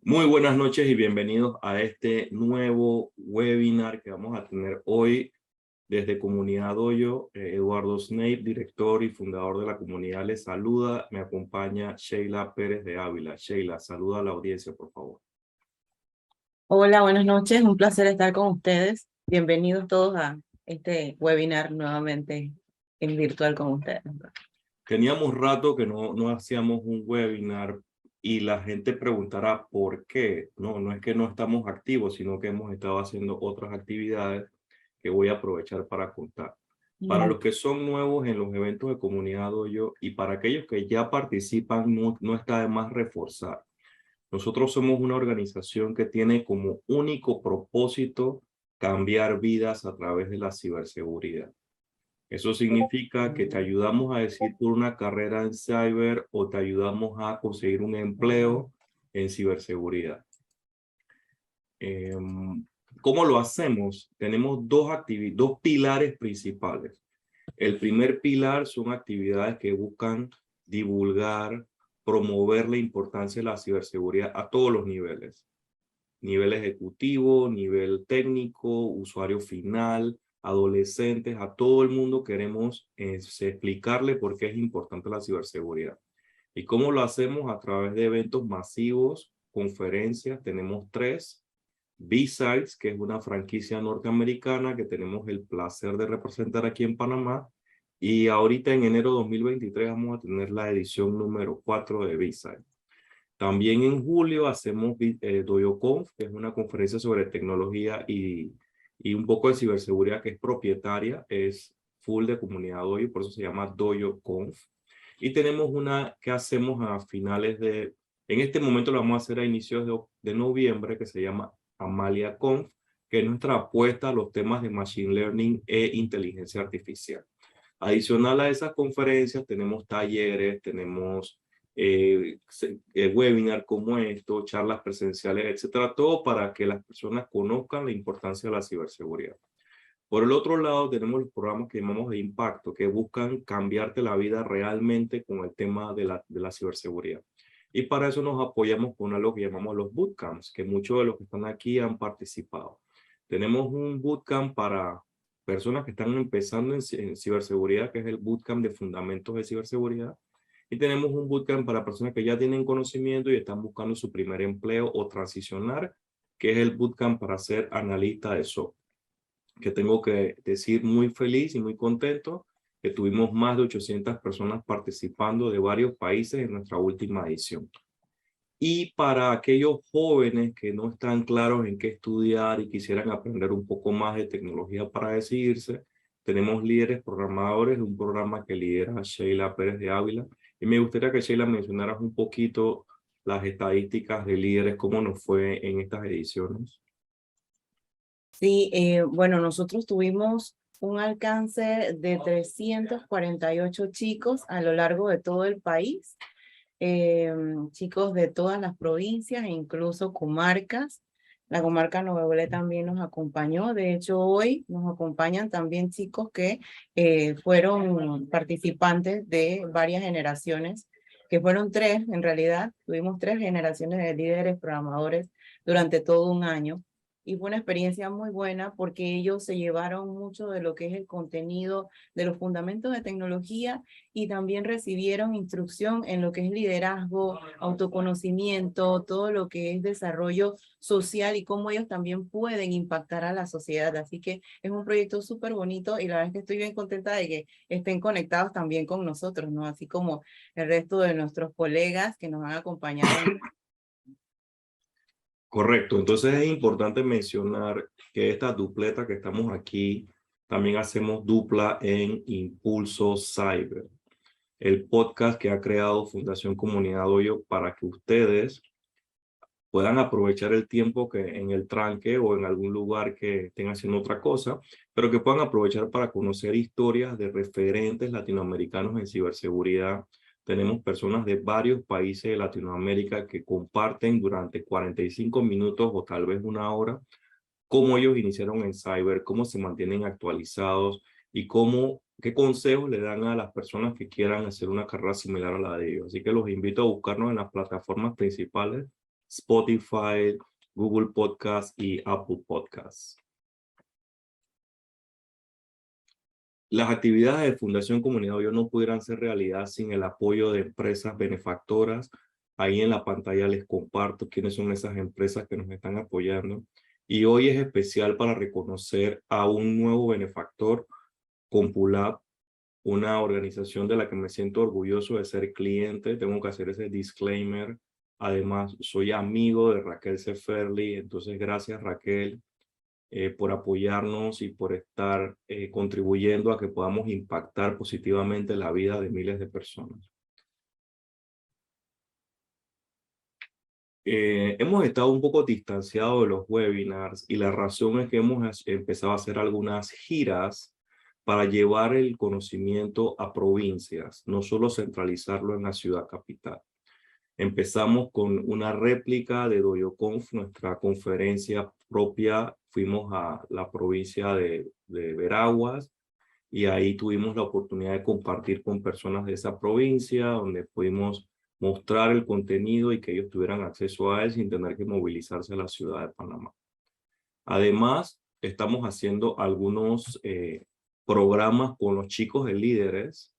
Muy buenas noches y bienvenidos a este nuevo webinar que vamos a tener hoy desde Comunidad Doyo. Eduardo Snape, director y fundador de la comunidad, les saluda. Me acompaña Sheila Pérez de Ávila. Sheila, saluda a la audiencia, por favor. Hola, buenas noches. Un placer estar con ustedes. Bienvenidos todos a este webinar nuevamente en virtual con ustedes. Teníamos rato que no hacíamos un webinar y la gente preguntará por qué. No es que no estamos activos, sino que hemos estado haciendo otras actividades que voy a aprovechar para contar. Para los que son nuevos en los eventos de Comunidad Doyo y para aquellos que ya participan, no está de más reforzar. Nosotros somos una organización que tiene como único propósito cambiar vidas a través de la ciberseguridad. Eso significa que te ayudamos a decidir por una carrera en cyber o te ayudamos a conseguir un empleo en ciberseguridad. ¿Cómo lo hacemos? Tenemos dos pilares principales. El primer pilar son actividades que buscan divulgar, promover la importancia de la ciberseguridad a todos los niveles. Nivel ejecutivo, nivel técnico, usuario final, adolescentes, a todo el mundo queremos explicarle por qué es importante la ciberseguridad. ¿Y cómo lo hacemos? A través de eventos masivos, conferencias. Tenemos 3. B-Sides, que es una franquicia norteamericana que tenemos el placer de representar aquí en Panamá. Y ahorita en enero de 2023 vamos a tener la edición número 4 de B-Side. También en julio hacemos DoyoConf, que es una conferencia sobre tecnología y un poco de ciberseguridad que es propietaria, es full de comunidad Doyo, por eso se llama DoyoConf. Y tenemos una que hacemos a finales de, en este momento lo vamos a hacer a inicios de noviembre, que se llama AmaliaConf, que es nuestra apuesta a los temas de Machine Learning e inteligencia artificial. Adicional a esas conferencias tenemos talleres, tenemos webinar como esto, charlas presenciales, etcétera, todo para que las personas conozcan la importancia de la ciberseguridad. Por el otro lado, tenemos los programas que llamamos de impacto, que buscan cambiarte la vida realmente con el tema de la ciberseguridad. Y para eso nos apoyamos con algo que llamamos los bootcamps, que muchos de los que están aquí han participado. Tenemos un bootcamp para personas que están empezando en ciberseguridad, que es el bootcamp de fundamentos de ciberseguridad. Y tenemos un bootcamp para personas que ya tienen conocimiento y están buscando su primer empleo o transicionar, que es el bootcamp para ser analista de SOC. Que tengo que decir muy feliz y muy contento que tuvimos más de 800 personas participando de varios países en nuestra última edición. Y para aquellos jóvenes que no están claros en qué estudiar y quisieran aprender un poco más de tecnología para decidirse, tenemos líderes programadores, un programa que lidera Sheila Pérez de Ávila. Y me gustaría que Sheila mencionaras un poquito las estadísticas de líderes, cómo nos fue en estas ediciones. Sí, bueno, nosotros tuvimos un alcance de 348 chicos a lo largo de todo el país, chicos de todas las provincias e incluso comarcas. La comarca Novebolé también nos acompañó. De hecho, hoy nos acompañan también chicos que fueron participantes de varias generaciones, que fueron 3 en realidad. Tuvimos 3 generaciones de líderes programadores durante todo un año. Y fue una experiencia muy buena porque ellos se llevaron mucho de lo que es el contenido de los fundamentos de tecnología y también recibieron instrucción en lo que es liderazgo, autoconocimiento, todo lo que es desarrollo social y cómo ellos también pueden impactar a la sociedad. Así que es un proyecto súper bonito y la verdad es que estoy bien contenta de que estén conectados también con nosotros, ¿no? Así como el resto de nuestros colegas que nos han acompañado. Correcto, entonces es importante mencionar que esta dupleta que estamos aquí, también hacemos dupla en Impulso Cyber, el podcast que ha creado Fundación Comunidad Doyo para que ustedes puedan aprovechar el tiempo que en el tranque o en algún lugar que estén haciendo otra cosa, pero que puedan aprovechar para conocer historias de referentes latinoamericanos en ciberseguridad. Tenemos personas de varios países de Latinoamérica que comparten durante 45 minutos o tal vez una hora cómo ellos iniciaron en cyber, cómo se mantienen actualizados, y qué consejos le dan a las personas que quieran hacer una carrera similar a la de ellos. Así que los invito a buscarnos en las plataformas principales, Spotify, Google Podcast y Apple Podcasts. Las actividades de Fundación Comunidad Hoyo no pudieran ser realidad sin el apoyo de empresas benefactoras. Ahí en la pantalla les comparto quiénes son esas empresas que nos están apoyando. Y hoy es especial para reconocer a un nuevo benefactor, Compulab, una organización de la que me siento orgulloso de ser cliente. Tengo que hacer ese disclaimer. Además, soy amigo de Raquel Seferli, entonces gracias Raquel por apoyarnos y por estar contribuyendo a que podamos impactar positivamente la vida de miles de personas. Hemos estado un poco distanciados de los webinars y la razón es que hemos empezado a hacer algunas giras para llevar el conocimiento a provincias, no solo centralizarlo en la ciudad capital. Empezamos con una réplica de DoyoConf, nuestra conferencia propia. Fuimos a la provincia de Veraguas y ahí tuvimos la oportunidad de compartir con personas de esa provincia, donde pudimos mostrar el contenido y que ellos tuvieran acceso a él sin tener que movilizarse a la ciudad de Panamá. Además, estamos haciendo algunos programas con los chicos de líderes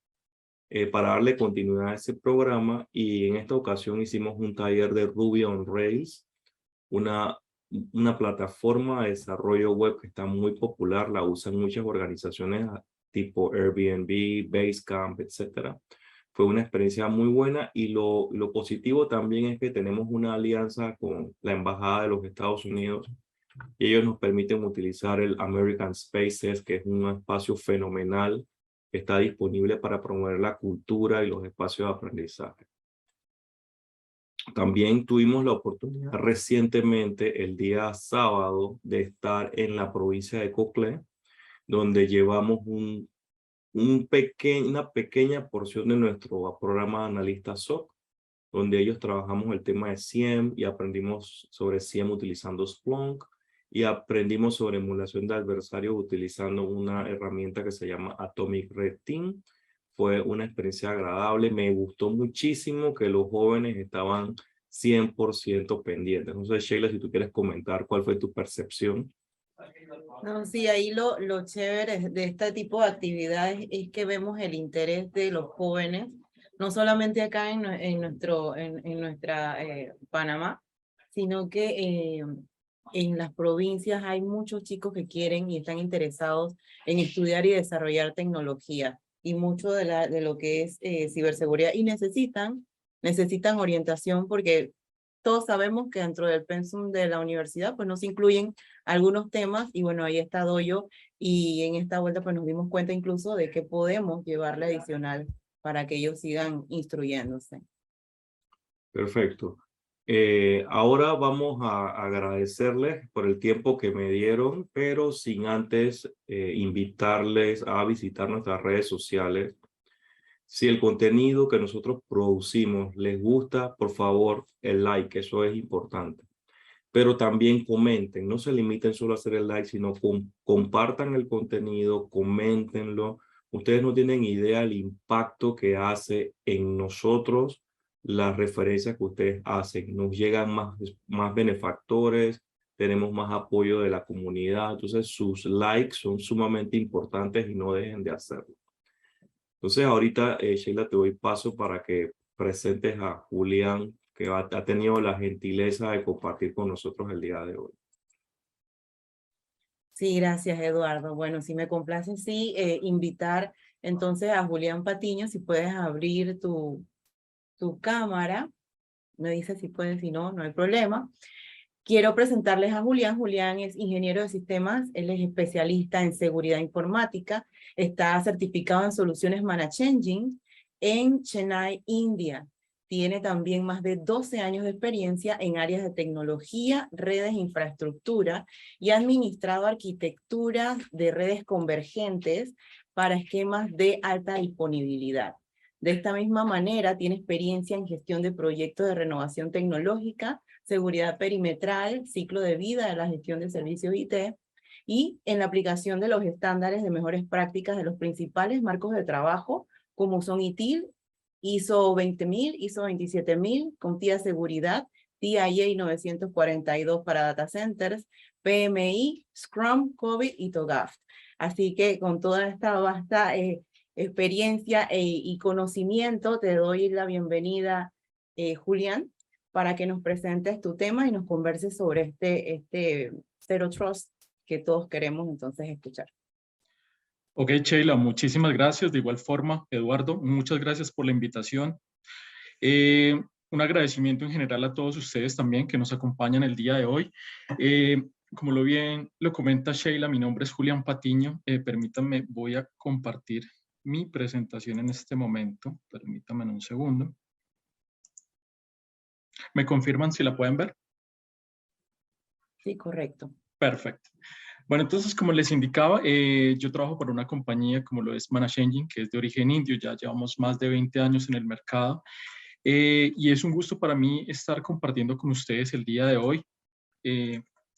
para darle continuidad a ese programa, y en esta ocasión hicimos un taller de Ruby on Rails, una plataforma de desarrollo web que está muy popular, la usan muchas organizaciones tipo Airbnb, Basecamp, etc. Fue una experiencia muy buena y lo positivo también es que tenemos una alianza con la Embajada de los Estados Unidos y ellos nos permiten utilizar el American Spaces, que es un espacio fenomenal que está disponible para promover la cultura y los espacios de aprendizaje. También tuvimos la oportunidad recientemente, el día sábado, de estar en la provincia de Coclé, donde llevamos una pequeña porción de nuestro programa de analista SOC, donde ellos trabajamos el tema de SIEM y aprendimos sobre SIEM utilizando Splunk y aprendimos sobre emulación de adversarios utilizando una herramienta que se llama Atomic Red Team. Fue una experiencia agradable. Me gustó muchísimo que los jóvenes estaban 100% pendientes. No sé, Sheila, si tú quieres comentar cuál fue tu percepción. No, sí, ahí lo chévere de este tipo de actividades es que vemos el interés de los jóvenes, no solamente acá en nuestra Panamá, sino que en las provincias hay muchos chicos que quieren y están interesados en estudiar y desarrollar tecnología y mucho de lo que es ciberseguridad y necesitan orientación porque todos sabemos que dentro del pensum de la universidad pues nos incluyen algunos temas y bueno, ahí está Doyo y en esta vuelta pues nos dimos cuenta incluso de que podemos llevarle adicional para que ellos sigan instruyéndose. Perfecto. Ahora vamos a agradecerles por el tiempo que me dieron, pero sin antes invitarles a visitar nuestras redes sociales. Si el contenido que nosotros producimos les gusta, por favor, el like, eso es importante. Pero también comenten, no se limiten solo a hacer el like, sino compartan el contenido, coméntenlo. Ustedes no tienen idea del impacto que hace en nosotros las referencias que ustedes hacen. Nos llegan más benefactores, tenemos más apoyo de la comunidad. Entonces sus likes son sumamente importantes y no dejen de hacerlo. Entonces ahorita, Sheila, te doy paso para que presentes a Julián, que ha tenido la gentileza de compartir con nosotros el día de hoy. Sí, gracias, Eduardo. Bueno, si me complace, sí, invitar entonces a Julián Patiño, si puedes abrir tu cámara. Me dice si puedes, si no, no hay problema. Quiero presentarles a Julián. Julián es ingeniero de sistemas, él es especialista en seguridad informática, está certificado en soluciones ManageEngine en Chennai, India. Tiene también más de 12 años de experiencia en áreas de tecnología, redes, infraestructura y ha administrado arquitecturas de redes convergentes para esquemas de alta disponibilidad. De esta misma manera, tiene experiencia en gestión de proyectos de renovación tecnológica, seguridad perimetral, ciclo de vida de la gestión de servicios IT y en la aplicación de los estándares de mejores prácticas de los principales marcos de trabajo, como son ITIL, ISO 20000, ISO 27000, con TIA Seguridad, TIA 942 para data centers, PMI, Scrum, COVID y TOGAF. Así que con toda esta vasta experiencia y conocimiento, te doy la bienvenida, Julián, para que nos presentes tu tema y nos converses sobre este Zero Trust que todos queremos entonces escuchar. Ok, Sheila, muchísimas gracias. De igual forma, Eduardo, muchas gracias por la invitación. Un agradecimiento en general a todos ustedes también que nos acompañan el día de hoy. Como lo comenta Sheila, mi nombre es Julián Patiño. Permítanme, voy a compartir mi presentación en este momento. Permítanme un segundo. ¿Me confirman si la pueden ver? Sí, correcto. Perfecto. Bueno, entonces, como les indicaba, yo trabajo para una compañía como lo es ManageEngine, que es de origen indio. Ya llevamos más de 20 años en el mercado. Y es un gusto para mí estar compartiendo con ustedes el día de hoy.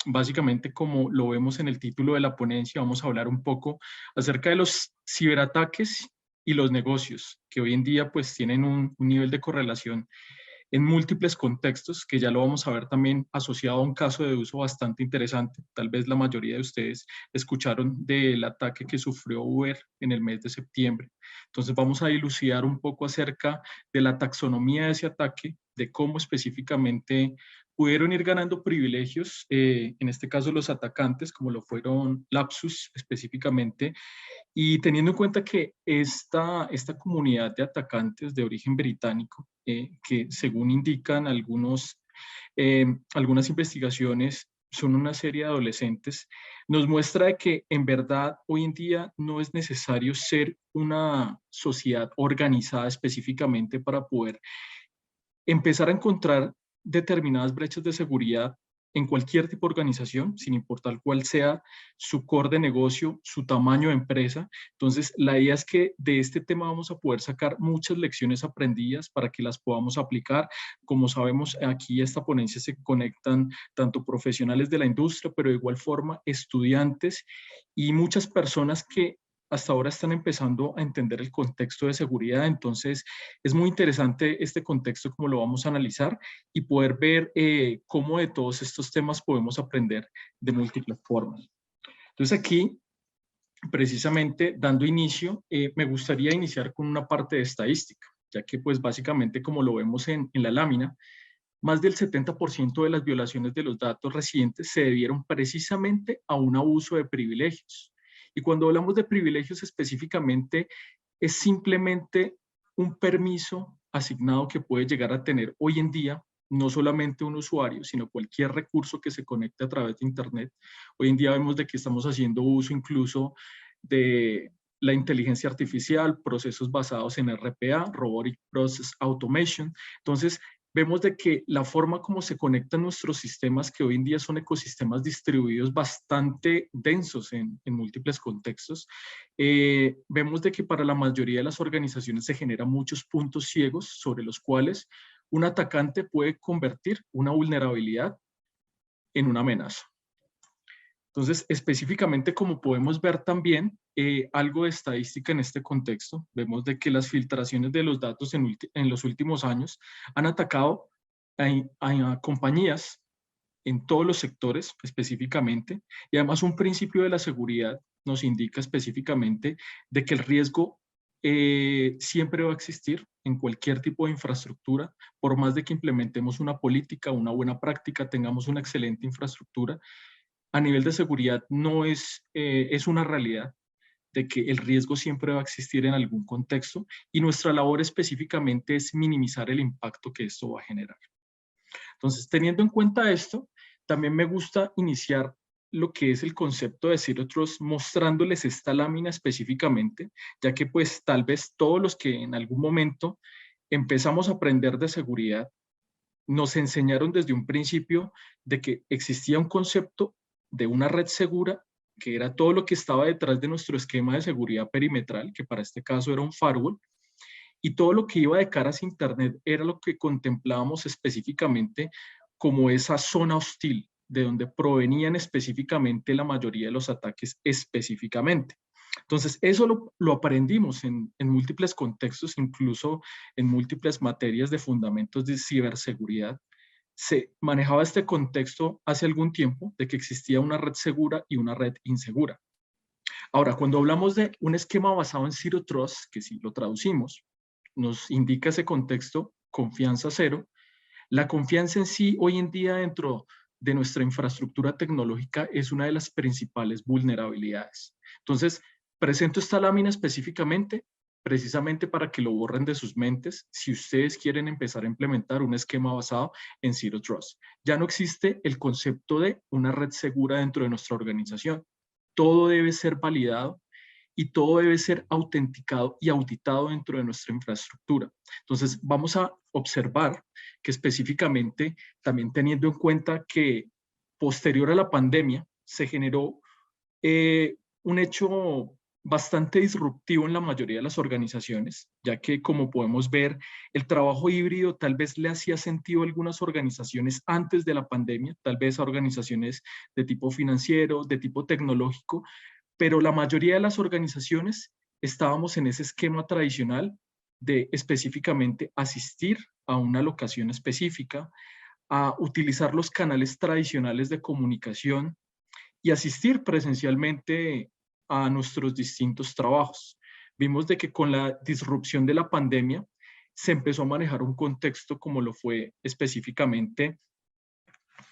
Básicamente, como lo vemos en el título de la ponencia, vamos a hablar un poco acerca de los ciberataques y los negocios, que hoy en día pues tienen un nivel de correlación en múltiples contextos, que ya lo vamos a ver también asociado a un caso de uso bastante interesante. Tal vez la mayoría de ustedes escucharon del ataque que sufrió Uber en el mes de septiembre. Entonces vamos a dilucidar un poco acerca de la taxonomía de ese ataque, de cómo específicamente pudieron ir ganando privilegios, en este caso los atacantes, como lo fueron Lapsus específicamente, y teniendo en cuenta que esta comunidad de atacantes de origen británico, que según indican algunas investigaciones, son una serie de adolescentes, nos muestra de que en verdad hoy en día no es necesario ser una sociedad organizada específicamente para poder empezar a encontrar determinadas brechas de seguridad en cualquier tipo de organización, sin importar cuál sea su core de negocio, su tamaño de empresa. Entonces, la idea es que de este tema vamos a poder sacar muchas lecciones aprendidas para que las podamos aplicar. Como sabemos, aquí a esta ponencia se conectan tanto profesionales de la industria, pero de igual forma estudiantes y muchas personas que hasta ahora están empezando a entender el contexto de seguridad. Entonces, es muy interesante este contexto, como lo vamos a analizar y poder ver cómo de todos estos temas podemos aprender de múltiples formas. Entonces, aquí, precisamente dando inicio, me gustaría iniciar con una parte de estadística, ya que pues básicamente como lo vemos en la lámina, más del 70% de las violaciones de los datos recientes se debieron precisamente a un abuso de privilegios. Y cuando hablamos de privilegios específicamente, es simplemente un permiso asignado que puede llegar a tener hoy en día no solamente un usuario, sino cualquier recurso que se conecte a través de Internet. Hoy en día vemos de que estamos haciendo uso incluso de la inteligencia artificial, procesos basados en RPA, Robotic Process Automation. Entonces, vemos de que la forma como se conectan nuestros sistemas, que hoy en día son ecosistemas distribuidos bastante densos en múltiples contextos, vemos de que para la mayoría de las organizaciones se generan muchos puntos ciegos sobre los cuales un atacante puede convertir una vulnerabilidad en una amenaza. Entonces, específicamente, como podemos ver también, algo de estadística en este contexto, vemos de que las filtraciones de los datos en los últimos años han atacado a compañías en todos los sectores específicamente, y además un principio de la seguridad nos indica específicamente de que el riesgo siempre va a existir en cualquier tipo de infraestructura, por más de que implementemos una política, una buena práctica, tengamos una excelente infraestructura. A nivel de seguridad no es una realidad de que el riesgo siempre va a existir en algún contexto y nuestra labor específicamente es minimizar el impacto que esto va a generar. Entonces, teniendo en cuenta esto, también me gusta iniciar lo que es el concepto de Zero Trust mostrándoles esta lámina específicamente, ya que pues tal vez todos los que en algún momento empezamos a aprender de seguridad nos enseñaron desde un principio de que existía un concepto de una red segura, que era todo lo que estaba detrás de nuestro esquema de seguridad perimetral, que para este caso era un firewall, y todo lo que iba de cara hacia Internet era lo que contemplábamos específicamente como esa zona hostil, de donde provenían específicamente la mayoría de los ataques específicamente. Entonces, eso lo aprendimos en múltiples contextos, incluso en múltiples materias de fundamentos de ciberseguridad. Se manejaba este contexto hace algún tiempo de que existía una red segura y una red insegura. Ahora, cuando hablamos de un esquema basado en Zero Trust, que si lo traducimos, nos indica ese contexto, confianza cero. La confianza en sí, hoy en día, dentro de nuestra infraestructura tecnológica, es una de las principales vulnerabilidades. Entonces, presento esta lámina específicamente, precisamente para que lo borren de sus mentes, si ustedes quieren empezar a implementar un esquema basado en Zero Trust. Ya no existe el concepto de una red segura dentro de nuestra organización. Todo debe ser validado y todo debe ser autenticado y auditado dentro de nuestra infraestructura. Entonces, vamos a observar que específicamente, también teniendo en cuenta que posterior a la pandemia, se generó un hecho bastante disruptivo en la mayoría de las organizaciones, ya que, como podemos ver, el trabajo híbrido tal vez le hacía sentido a algunas organizaciones antes de la pandemia, tal vez a organizaciones de tipo financiero, de tipo tecnológico, pero la mayoría de las organizaciones estábamos en ese esquema tradicional de específicamente asistir a una locación específica, a utilizar los canales tradicionales de comunicación y asistir presencialmente a nuestros distintos trabajos. Vimos de que con la disrupción de la pandemia se empezó a manejar un contexto como lo fue específicamente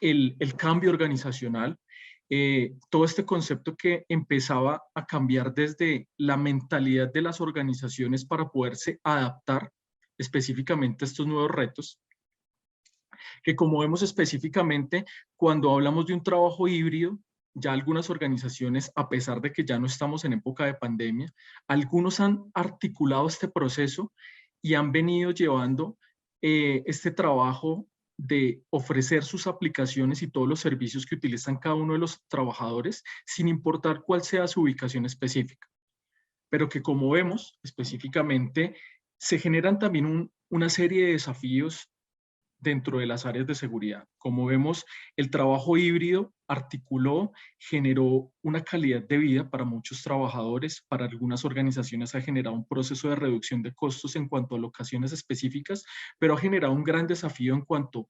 el cambio organizacional, todo este concepto que empezaba a cambiar desde la mentalidad de las organizaciones para poderse adaptar específicamente a estos nuevos retos, que como vemos específicamente, cuando hablamos de un trabajo híbrido, ya algunas organizaciones, a pesar de que ya no estamos en época de pandemia, algunos han articulado este proceso y han venido llevando este trabajo de ofrecer sus aplicaciones y todos los servicios que utilizan cada uno de los trabajadores, sin importar cuál sea su ubicación específica. Pero que, como vemos específicamente, se generan también una serie de desafíos dentro de las áreas de seguridad. Como vemos, el trabajo híbrido articuló, generó una calidad de vida para muchos trabajadores, para algunas organizaciones ha generado un proceso de reducción de costos en cuanto a locaciones específicas, pero ha generado un gran desafío en cuanto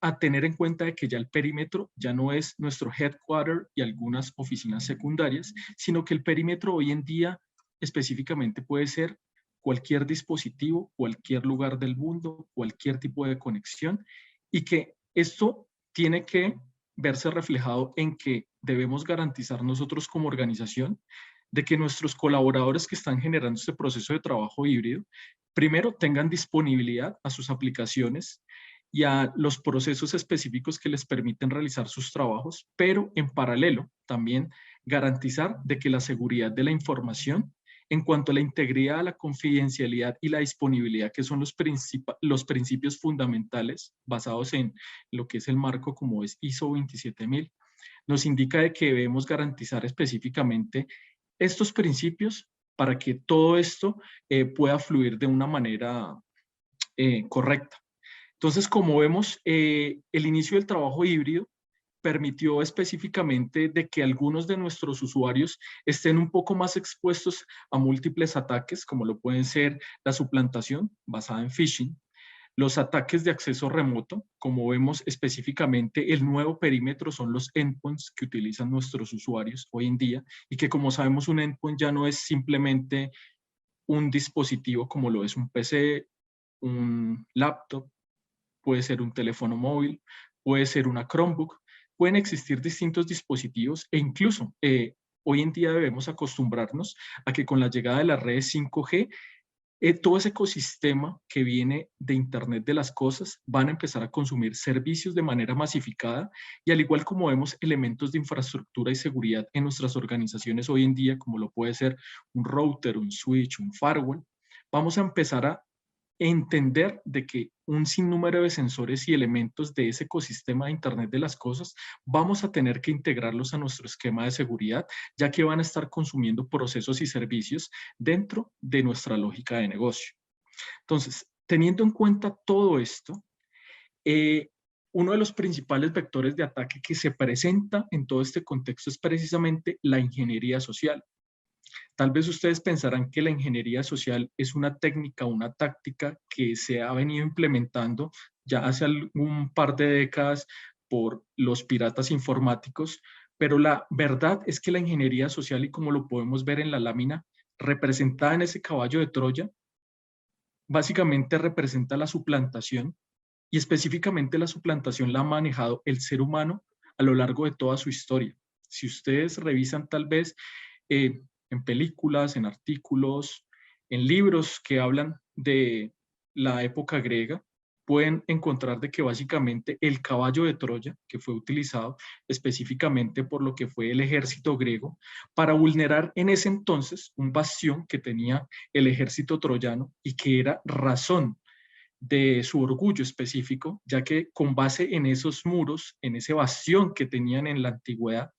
a tener en cuenta de que ya el perímetro ya no es nuestro headquarter y algunas oficinas secundarias, sino que el perímetro hoy en día específicamente puede ser cualquier dispositivo, cualquier lugar del mundo, cualquier tipo de conexión, y que esto tiene que verse reflejado en que debemos garantizar nosotros como organización de que nuestros colaboradores que están generando este proceso de trabajo híbrido, primero tengan disponibilidad a sus aplicaciones y a los procesos específicos que les permiten realizar sus trabajos, pero en paralelo también garantizar de que la seguridad de la información en cuanto a la integridad, la confidencialidad y la disponibilidad, que son los principios fundamentales basados en lo que es el marco como es ISO 27000, nos indica de que debemos garantizar específicamente estos principios para que todo esto pueda fluir de una manera correcta. Entonces, como vemos, el inicio del trabajo híbrido permitió específicamente de que algunos de nuestros usuarios estén un poco más expuestos a múltiples ataques, como lo pueden ser la suplantación basada en phishing, los ataques de acceso remoto, como vemos específicamente el nuevo perímetro son los endpoints que utilizan nuestros usuarios hoy en día y que, como sabemos, un endpoint ya no es simplemente un dispositivo como lo es un PC, un laptop, puede ser un teléfono móvil, puede ser una Chromebook, pueden existir distintos dispositivos e incluso hoy en día debemos acostumbrarnos a que con la llegada de las redes 5G, todo ese ecosistema que viene de Internet de las cosas van a empezar a consumir servicios de manera masificada y al igual como vemos elementos de infraestructura y seguridad en nuestras organizaciones hoy en día, como lo puede ser un router, un switch, un firewall, vamos a empezar a entender de que un sinnúmero de sensores y elementos de ese ecosistema de Internet de las cosas vamos a tener que integrarlos a nuestro esquema de seguridad, ya que van a estar consumiendo procesos y servicios dentro de nuestra lógica de negocio. Entonces, teniendo en cuenta todo esto, uno de los principales vectores de ataque que se presenta en todo este contexto es precisamente la ingeniería social. Tal vez ustedes pensarán que la ingeniería social es una técnica, una táctica que se ha venido implementando ya hace un par de décadas por los piratas informáticos, pero la verdad es que la ingeniería social, y como lo podemos ver en la lámina representada en ese caballo de Troya, básicamente representa la suplantación, y específicamente la suplantación la ha manejado el ser humano a lo largo de toda su historia. Si ustedes revisan tal vez en películas, en artículos, en libros que hablan de la época griega, pueden encontrar de que básicamente el caballo de Troya, que fue utilizado específicamente por lo que fue el ejército griego, para vulnerar en ese entonces un bastión que tenía el ejército troyano y que era razón de su orgullo específico, ya que con base en esos muros, en ese bastión que tenían en la antigüedad,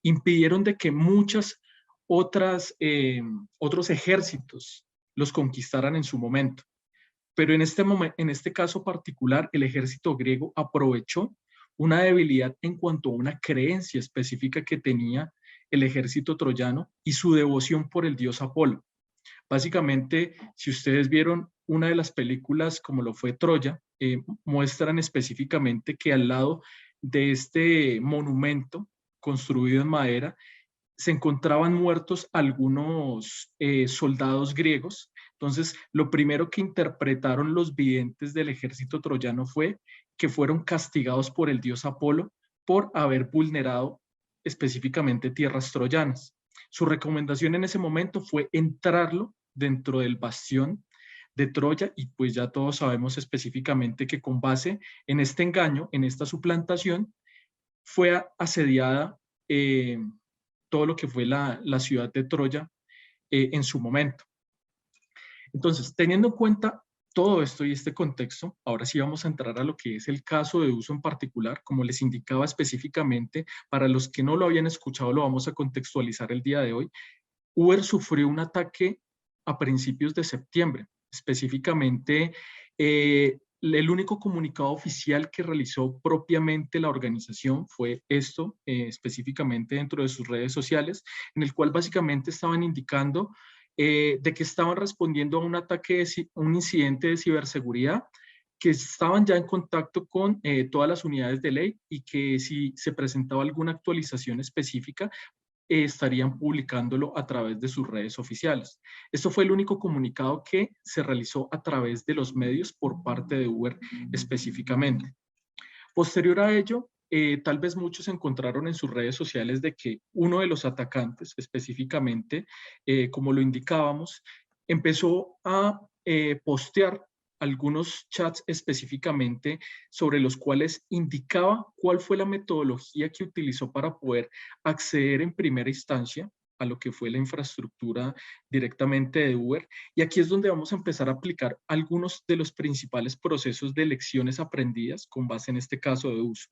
impidieron de que muchas otros ejércitos los conquistaran en su momento. Pero en este caso particular, el ejército griego aprovechó una debilidad en cuanto a una creencia específica que tenía el ejército troyano y su devoción por el dios Apolo. Básicamente, si ustedes vieron una de las películas como lo fue Troya, muestran específicamente que al lado de este monumento construido en madera se encontraban muertos algunos soldados griegos. Entonces, lo primero que interpretaron los videntes del ejército troyano fue que fueron castigados por el dios Apolo por haber vulnerado específicamente tierras troyanas. Su recomendación en ese momento fue entrarlo dentro del bastión de Troya, y pues ya todos sabemos específicamente que con base en este engaño, en esta suplantación, fue asediada todo lo que fue la ciudad de Troya en su momento. Entonces, teniendo en cuenta todo esto y este contexto, ahora sí vamos a entrar a lo que es el caso de uso en particular. Como les indicaba específicamente, para los que no lo habían escuchado, lo vamos a contextualizar el día de hoy. Uber sufrió un ataque a principios de septiembre. Específicamente, el único comunicado oficial que realizó propiamente la organización fue esto, específicamente dentro de sus redes sociales, en el cual básicamente estaban indicando de que estaban respondiendo a un ataque, un incidente de ciberseguridad, que estaban ya en contacto con todas las unidades de ley y que si se presentaba alguna actualización específica, estarían publicándolo a través de sus redes oficiales. Esto fue el único comunicado que se realizó a través de los medios por parte de Uber específicamente. Posterior a ello, tal vez muchos encontraron en sus redes sociales de que uno de los atacantes, específicamente, como lo indicábamos, empezó a postear algunos chats específicamente sobre los cuales indicaba cuál fue la metodología que utilizó para poder acceder en primera instancia a lo que fue la infraestructura directamente de Uber. Y aquí es donde vamos a empezar a aplicar algunos de los principales procesos de lecciones aprendidas con base en este caso de uso.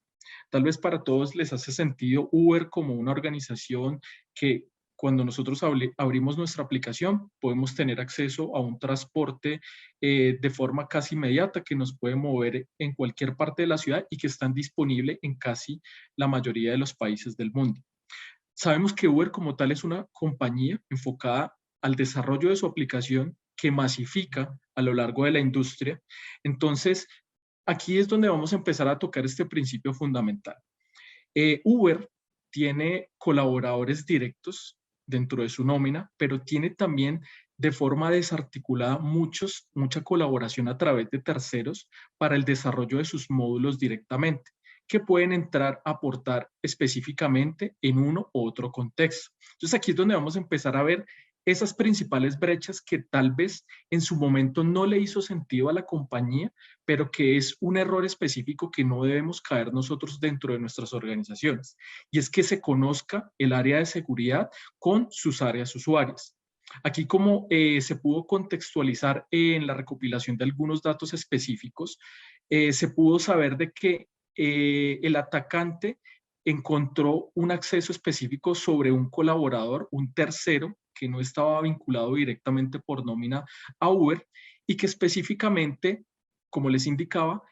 Tal vez para todos les hace sentido Uber como una organización que cuando nosotros abrimos nuestra aplicación podemos tener acceso a un transporte de forma casi inmediata que nos puede mover en cualquier parte de la ciudad y que están disponibles en casi la mayoría de los países del mundo. Sabemos que Uber como tal es una compañía enfocada al desarrollo de su aplicación que masifica a lo largo de la industria. Entonces, aquí es donde vamos a empezar a tocar este principio fundamental. Uber tiene colaboradores directos dentro de su nómina, pero tiene también de forma desarticulada mucha colaboración a través de terceros para el desarrollo de sus módulos directamente, que pueden entrar a aportar específicamente en uno u otro contexto. Entonces aquí es donde vamos a empezar a ver esas principales brechas que tal vez en su momento no le hizo sentido a la compañía, pero que es un error específico que no debemos caer nosotros dentro de nuestras organizaciones. Y es que se conozca el área de seguridad con sus áreas usuarias. Aquí como se pudo contextualizar en la recopilación de algunos datos específicos, se pudo saber de que el atacante encontró un acceso específico sobre un colaborador, un tercero, que no estaba vinculado directamente por nómina a Uber y que específicamente, como les indicaba,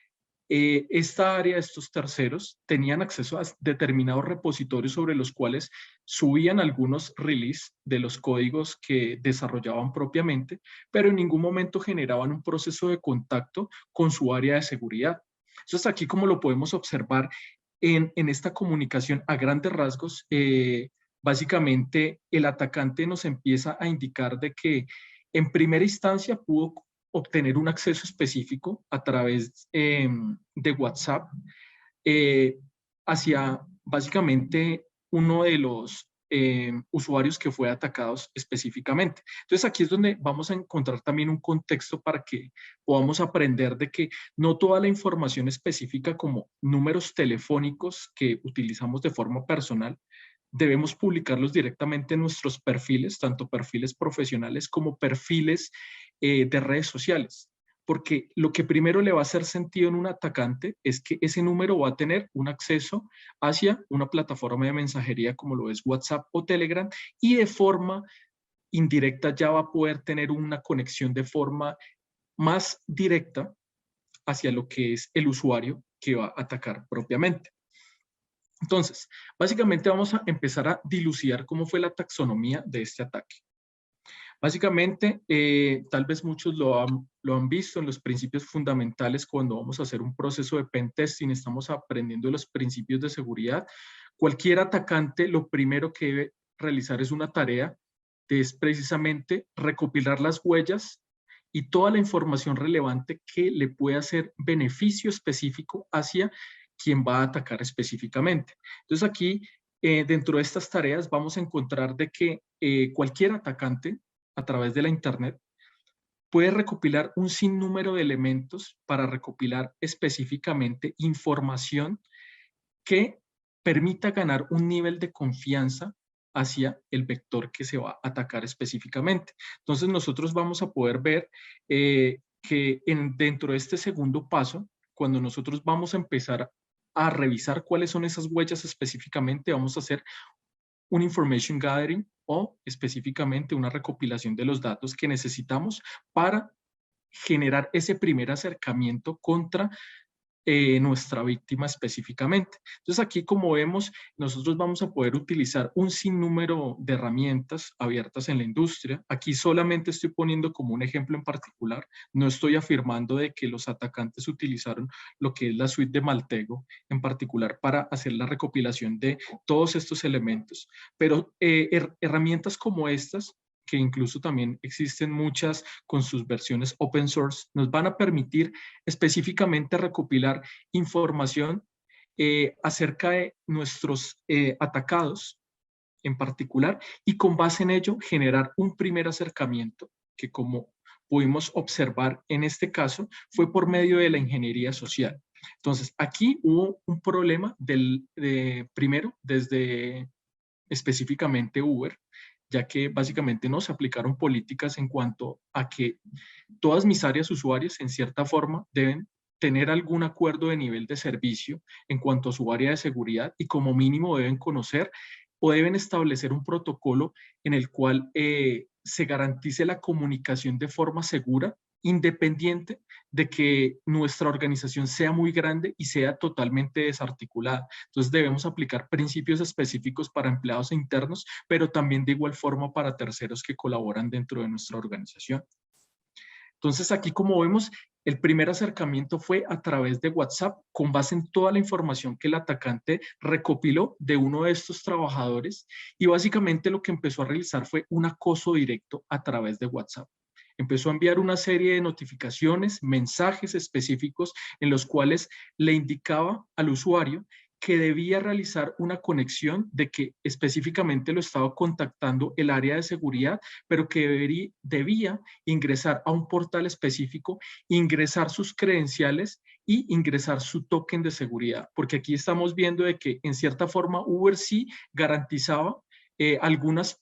esta área, estos terceros, tenían acceso a determinados repositorios sobre los cuales subían algunos release de los códigos que desarrollaban propiamente, pero en ningún momento generaban un proceso de contacto con su área de seguridad. Entonces aquí, como lo podemos observar en esta comunicación a grandes rasgos, básicamente el atacante nos empieza a indicar de que en primera instancia pudo obtener un acceso específico a través de WhatsApp hacia básicamente uno de los usuarios que fue atacados específicamente. Entonces aquí es donde vamos a encontrar también un contexto para que podamos aprender de que no toda la información específica como números telefónicos que utilizamos de forma personal debemos publicarlos directamente en nuestros perfiles, tanto perfiles profesionales como perfiles de redes sociales. Porque lo que primero le va a hacer sentido en un atacante es que ese número va a tener un acceso hacia una plataforma de mensajería como lo es WhatsApp o Telegram, y de forma indirecta ya va a poder tener una conexión de forma más directa hacia lo que es el usuario que va a atacar propiamente. Entonces, básicamente vamos a empezar a dilucidar cómo fue la taxonomía de este ataque. Básicamente, tal vez muchos lo han visto en los principios fundamentales cuando vamos a hacer un proceso de pentesting, estamos aprendiendo los principios de seguridad. Cualquier atacante lo primero que debe realizar es una tarea, que es precisamente recopilar las huellas y toda la información relevante que le pueda hacer beneficio específico hacia quien va a atacar específicamente. Entonces aquí, dentro de estas tareas, vamos a encontrar de que cualquier atacante a través de la internet puede recopilar un sinnúmero de elementos para recopilar específicamente información que permita ganar un nivel de confianza hacia el vector que se va a atacar específicamente. Entonces nosotros vamos a poder ver que dentro de este segundo paso, cuando nosotros vamos a empezar a revisar cuáles son esas huellas específicamente, vamos a hacer un information gathering o específicamente una recopilación de los datos que necesitamos para generar ese primer acercamiento contra nuestra víctima específicamente. Entonces aquí, como vemos, nosotros vamos a poder utilizar un sinnúmero de herramientas abiertas en la industria. Aquí solamente estoy poniendo como un ejemplo en particular. No estoy afirmando de que los atacantes utilizaron lo que es la suite de Maltego en particular para hacer la recopilación de todos estos elementos. Pero herramientas como estas, que incluso también existen muchas con sus versiones open source, nos van a permitir específicamente recopilar información acerca de nuestros atacados en particular, y con base en ello generar un primer acercamiento que, como pudimos observar en este caso, fue por medio de la ingeniería social. Entonces aquí hubo un problema primero desde específicamente Uber, ya que básicamente no se aplicaron políticas en cuanto a que todas mis áreas usuarias en cierta forma deben tener algún acuerdo de nivel de servicio en cuanto a su área de seguridad, y como mínimo deben conocer o deben establecer un protocolo en el cual se garantice la comunicación de forma segura, independiente de que nuestra organización sea muy grande y sea totalmente desarticulada. Entonces debemos aplicar principios específicos para empleados internos, pero también de igual forma para terceros que colaboran dentro de nuestra organización. Entonces aquí, como vemos, el primer acercamiento fue a través de WhatsApp con base en toda la información que el atacante recopiló de uno de estos trabajadores, y básicamente lo que empezó a realizar fue un acoso directo a través de WhatsApp. Empezó a enviar una serie de notificaciones, mensajes específicos en los cuales le indicaba al usuario que debía realizar una conexión, de que específicamente lo estaba contactando el área de seguridad, pero que debía ingresar a un portal específico, ingresar sus credenciales y ingresar su token de seguridad, porque aquí estamos viendo de que en cierta forma Uber sí garantizaba algunas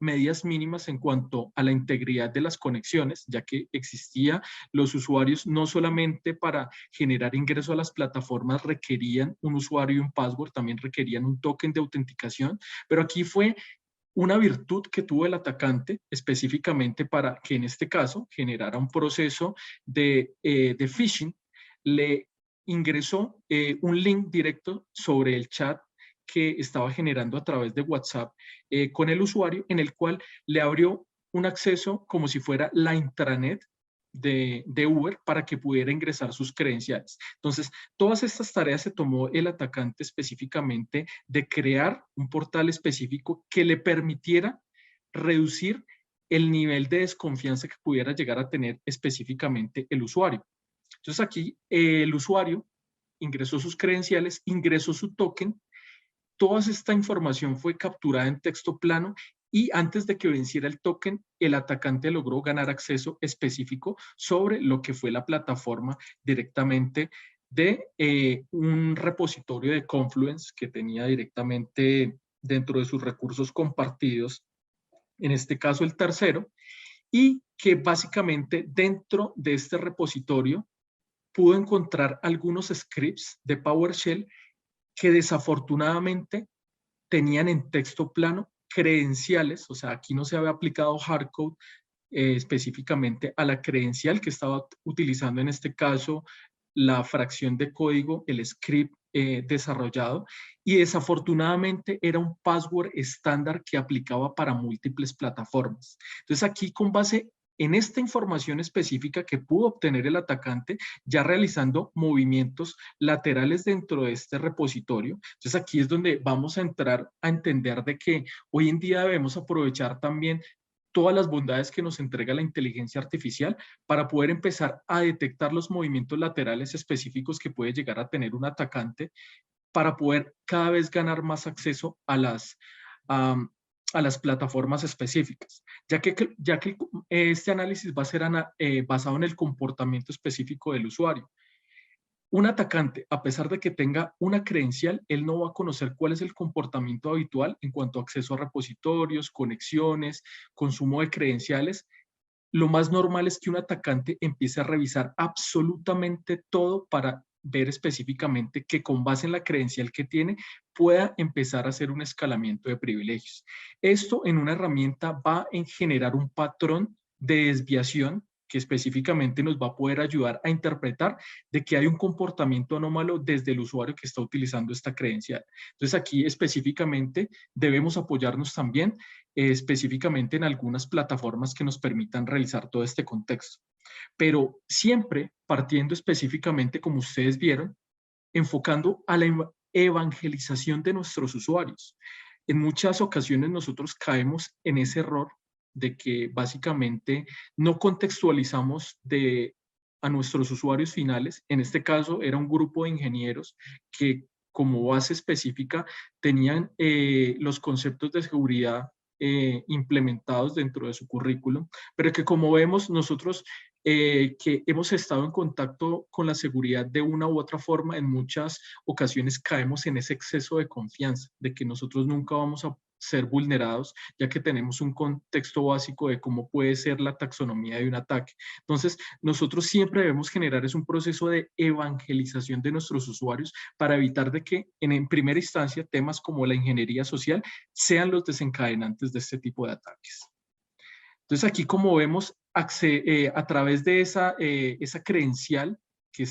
medidas mínimas en cuanto a la integridad de las conexiones, ya que existía los usuarios no solamente para generar ingreso a las plataformas requerían un usuario y un password, también requerían un token de autenticación, pero aquí fue una virtud que tuvo el atacante específicamente para que en este caso generara un proceso de phishing. Le ingresó un link directo sobre el chat que estaba generando a través de WhatsApp con el usuario, en el cual le abrió un acceso como si fuera la intranet de Uber para que pudiera ingresar sus credenciales. Entonces, todas estas tareas se tomó el atacante específicamente de crear un portal específico que le permitiera reducir el nivel de desconfianza que pudiera llegar a tener específicamente el usuario. Entonces aquí el usuario ingresó sus credenciales, ingresó su token, toda esta información fue capturada en texto plano y antes de que venciera el token, el atacante logró ganar acceso específico sobre lo que fue la plataforma directamente de un repositorio de Confluence que tenía directamente dentro de sus recursos compartidos, en este caso el tercero, y que básicamente dentro de este repositorio pudo encontrar algunos scripts de PowerShell que desafortunadamente tenían en texto plano credenciales, o sea, aquí no se había aplicado hardcode específicamente a la credencial que estaba utilizando en este caso la fracción de código, el script desarrollado, y desafortunadamente era un password estándar que aplicaba para múltiples plataformas. Entonces aquí con base en esta información específica que pudo obtener el atacante, ya realizando movimientos laterales dentro de este repositorio. Entonces aquí es donde vamos a entrar a entender de que hoy en día debemos aprovechar también todas las bondades que nos entrega la inteligencia artificial para poder empezar a detectar los movimientos laterales específicos que puede llegar a tener un atacante para poder cada vez ganar más acceso a las plataformas específicas, ya que este análisis va a ser basado en el comportamiento específico del usuario. Un atacante, a pesar de que tenga una credencial, él no va a conocer cuál es el comportamiento habitual en cuanto a acceso a repositorios, conexiones, consumo de credenciales. Lo más normal es que un atacante empiece a revisar absolutamente todo para ver específicamente que con base en la credencial que tiene pueda empezar a hacer un escalamiento de privilegios. Esto en una herramienta va a generar un patrón de desviación que específicamente nos va a poder ayudar a interpretar de que hay un comportamiento anómalo desde el usuario que está utilizando esta credencial. Entonces aquí específicamente debemos apoyarnos también específicamente en algunas plataformas que nos permitan realizar todo este contexto. Pero siempre partiendo específicamente, como ustedes vieron, enfocando a la evangelización de nuestros usuarios. En muchas ocasiones nosotros caemos en ese error de que básicamente no contextualizamos a nuestros usuarios finales. En este caso era un grupo de ingenieros que como base específica tenían los conceptos de seguridad implementados dentro de su currículum, pero que como vemos nosotros que hemos estado en contacto con la seguridad de una u otra forma, en muchas ocasiones caemos en ese exceso de confianza, de que nosotros nunca vamos a ser vulnerados, ya que tenemos un contexto básico de cómo puede ser la taxonomía de un ataque. Entonces, nosotros siempre debemos generar un proceso de evangelización de nuestros usuarios para evitar de que en primera instancia temas como la ingeniería social sean los desencadenantes de este tipo de ataques. Entonces aquí como vemos, a través de esa credencial que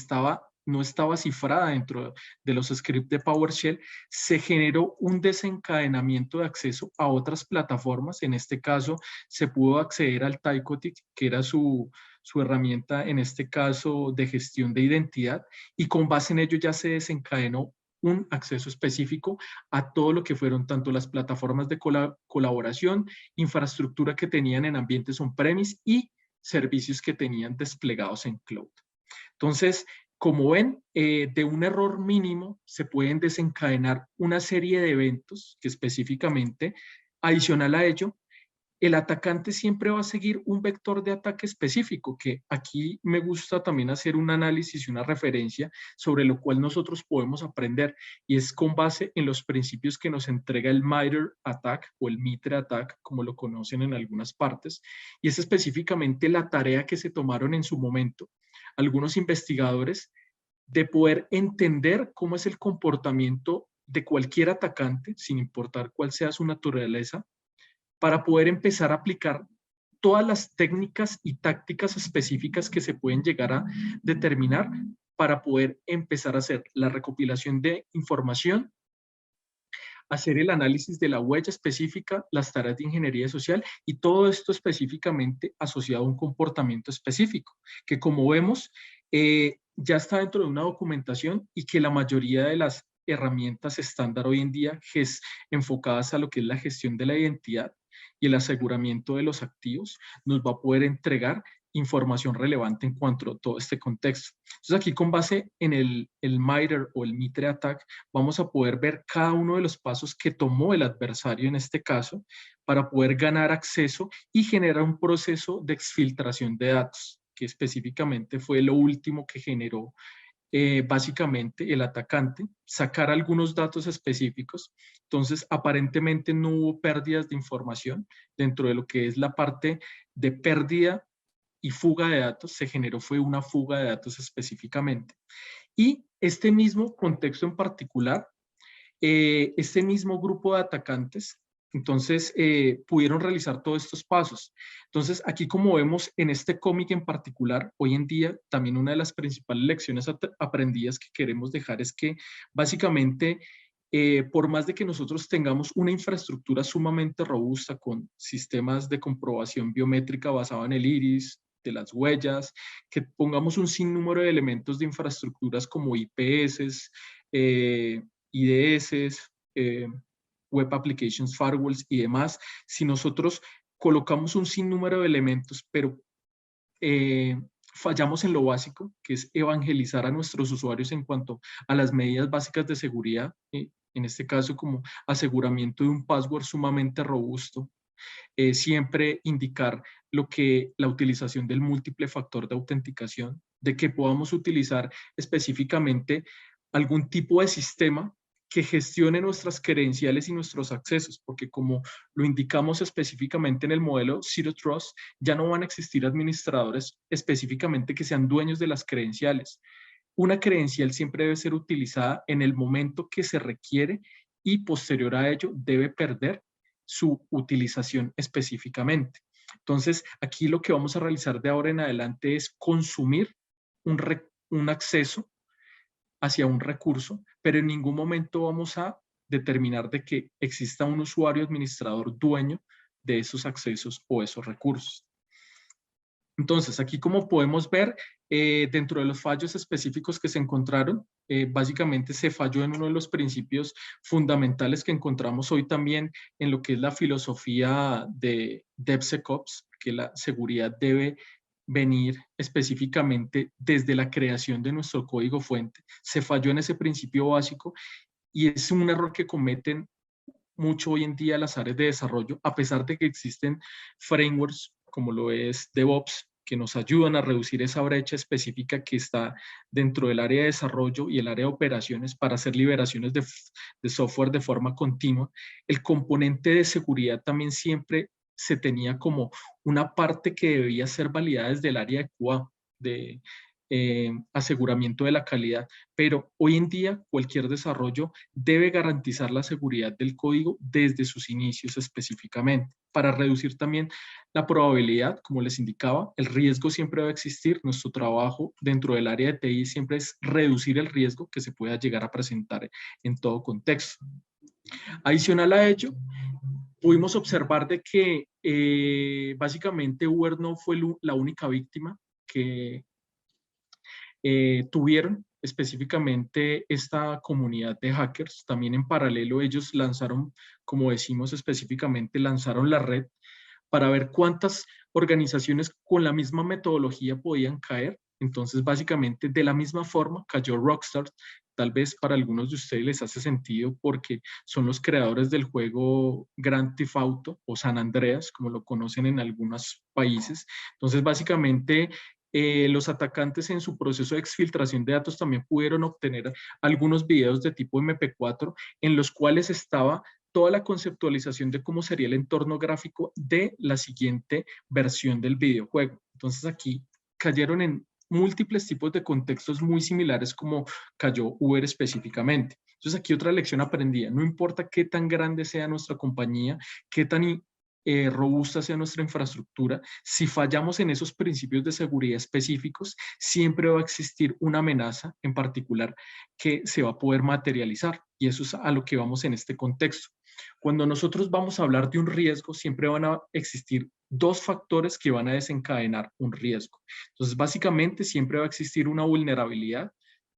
no estaba cifrada dentro de los scripts de PowerShell, se generó un desencadenamiento de acceso a otras plataformas. En este caso, se pudo acceder al Tycotic, que era su herramienta, en este caso, de gestión de identidad, y con base en ello ya se desencadenó un acceso específico a todo lo que fueron tanto las plataformas de colaboración, infraestructura que tenían en ambientes on-premise y servicios que tenían desplegados en cloud. Entonces, como ven, de un error mínimo se pueden desencadenar una serie de eventos que específicamente, adicional a ello, el atacante siempre va a seguir un vector de ataque específico, que aquí me gusta también hacer un análisis y una referencia sobre lo cual nosotros podemos aprender, y es con base en los principios que nos entrega el MITRE ATT&CK o el MITRE ATT&CK, como lo conocen en algunas partes, y es específicamente la tarea que se tomaron en su momento algunos investigadores de poder entender cómo es el comportamiento de cualquier atacante, sin importar cuál sea su naturaleza, para poder empezar a aplicar todas las técnicas y tácticas específicas que se pueden llegar a determinar para poder empezar a hacer la recopilación de información, hacer el análisis de la huella específica, las tareas de ingeniería social y todo esto específicamente asociado a un comportamiento específico, que como vemos ya está dentro de una documentación y que la mayoría de las herramientas estándar hoy en día enfocadas a lo que es la gestión de la identidad y el aseguramiento de los activos nos va a poder entregar información relevante en cuanto a todo este contexto. Entonces aquí con base en el MITRE o el MITRE ATT&CK vamos a poder ver cada uno de los pasos que tomó el adversario en este caso para poder ganar acceso y generar un proceso de exfiltración de datos, que específicamente fue lo último que generó básicamente el atacante, sacar algunos datos específicos. Entonces, aparentemente no hubo pérdidas de información dentro de lo que es la parte de pérdida y fuga de datos. Se generó fue una fuga de datos específicamente. Y este mismo contexto en particular, este mismo grupo de atacantes, entonces pudieron realizar todos estos pasos. Entonces aquí como vemos en este cómic en particular, hoy en día también una de las principales lecciones aprendidas que queremos dejar es que básicamente por más de que nosotros tengamos una infraestructura sumamente robusta con sistemas de comprobación biométrica basada en el iris, de las huellas, que pongamos un sinnúmero de elementos de infraestructuras como IPS, IDS, Web Applications Firewalls y demás, si nosotros colocamos un sinnúmero de elementos, pero fallamos en lo básico, que es evangelizar a nuestros usuarios en cuanto a las medidas básicas de seguridad, en este caso como aseguramiento de un password sumamente robusto, siempre indicar lo que la utilización del múltiple factor de autenticación, de que podamos utilizar específicamente algún tipo de sistema que gestione nuestras credenciales y nuestros accesos, porque como lo indicamos específicamente en el modelo Zero Trust, ya no van a existir administradores específicamente que sean dueños de las credenciales. Una credencial siempre debe ser utilizada en el momento que se requiere y posterior a ello debe perder su utilización específicamente. Entonces, aquí lo que vamos a realizar de ahora en adelante es consumir un acceso hacia un recurso, pero en ningún momento vamos a determinar de que exista un usuario administrador dueño de esos accesos o esos recursos. Entonces, aquí como podemos ver, dentro de los fallos específicos que se encontraron, básicamente se falló en uno de los principios fundamentales que encontramos hoy también en lo que es la filosofía de DevSecOps, que la seguridad debe venir específicamente desde la creación de nuestro código fuente. Se falló en ese principio básico y es un error que cometen mucho hoy en día las áreas de desarrollo, a pesar de que existen frameworks como lo es DevOps, que nos ayudan a reducir esa brecha específica que está dentro del área de desarrollo y el área de operaciones para hacer liberaciones de software de forma continua. El componente de seguridad también siempre se tenía como una parte que debía ser validada desde el área de QA, de aseguramiento de la calidad, pero hoy en día cualquier desarrollo debe garantizar la seguridad del código desde sus inicios específicamente, para reducir también la probabilidad, como les indicaba, el riesgo siempre va a existir. Nuestro trabajo dentro del área de TI siempre es reducir el riesgo que se pueda llegar a presentar en todo contexto. Adicional a ello, pudimos observar de que básicamente Uber no fue la única víctima que tuvieron específicamente esta comunidad de hackers. También en paralelo ellos lanzaron, como decimos específicamente, lanzaron la red para ver cuántas organizaciones con la misma metodología podían caer. Entonces, básicamente, de la misma forma cayó Rockstar. Tal vez para algunos de ustedes les hace sentido porque son los creadores del juego Grand Theft Auto o San Andreas, como lo conocen en algunos países. Entonces, básicamente, los atacantes en su proceso de exfiltración de datos también pudieron obtener algunos videos de tipo MP4 en los cuales estaba toda la conceptualización de cómo sería el entorno gráfico de la siguiente versión del videojuego. Entonces aquí cayeron en múltiples tipos de contextos muy similares como cayó Uber específicamente. Entonces aquí otra lección aprendida, no importa qué tan grande sea nuestra compañía, qué tan robusta sea nuestra infraestructura, si fallamos en esos principios de seguridad específicos, siempre va a existir una amenaza en particular que se va a poder materializar. Y eso es a lo que vamos en este contexto. Cuando nosotros vamos a hablar de un riesgo, siempre van a existir dos factores que van a desencadenar un riesgo. Entonces, básicamente, siempre va a existir una vulnerabilidad.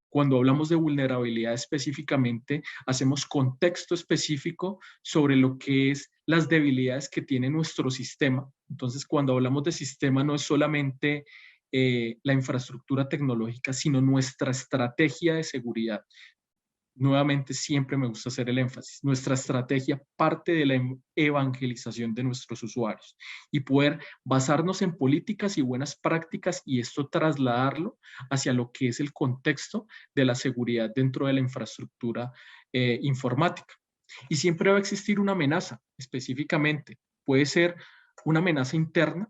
Cuando hablamos de vulnerabilidad específicamente, hacemos contexto específico sobre lo que es las debilidades que tiene nuestro sistema. Entonces, cuando hablamos de sistema, no es solamente la infraestructura tecnológica, sino nuestra estrategia de seguridad. Nuevamente, siempre me gusta hacer el énfasis. Nuestra estrategia parte de la evangelización de nuestros usuarios y poder basarnos en políticas y buenas prácticas y esto trasladarlo hacia lo que es el contexto de la seguridad dentro de la infraestructura informática. Y siempre va a existir una amenaza específicamente. Puede ser una amenaza interna,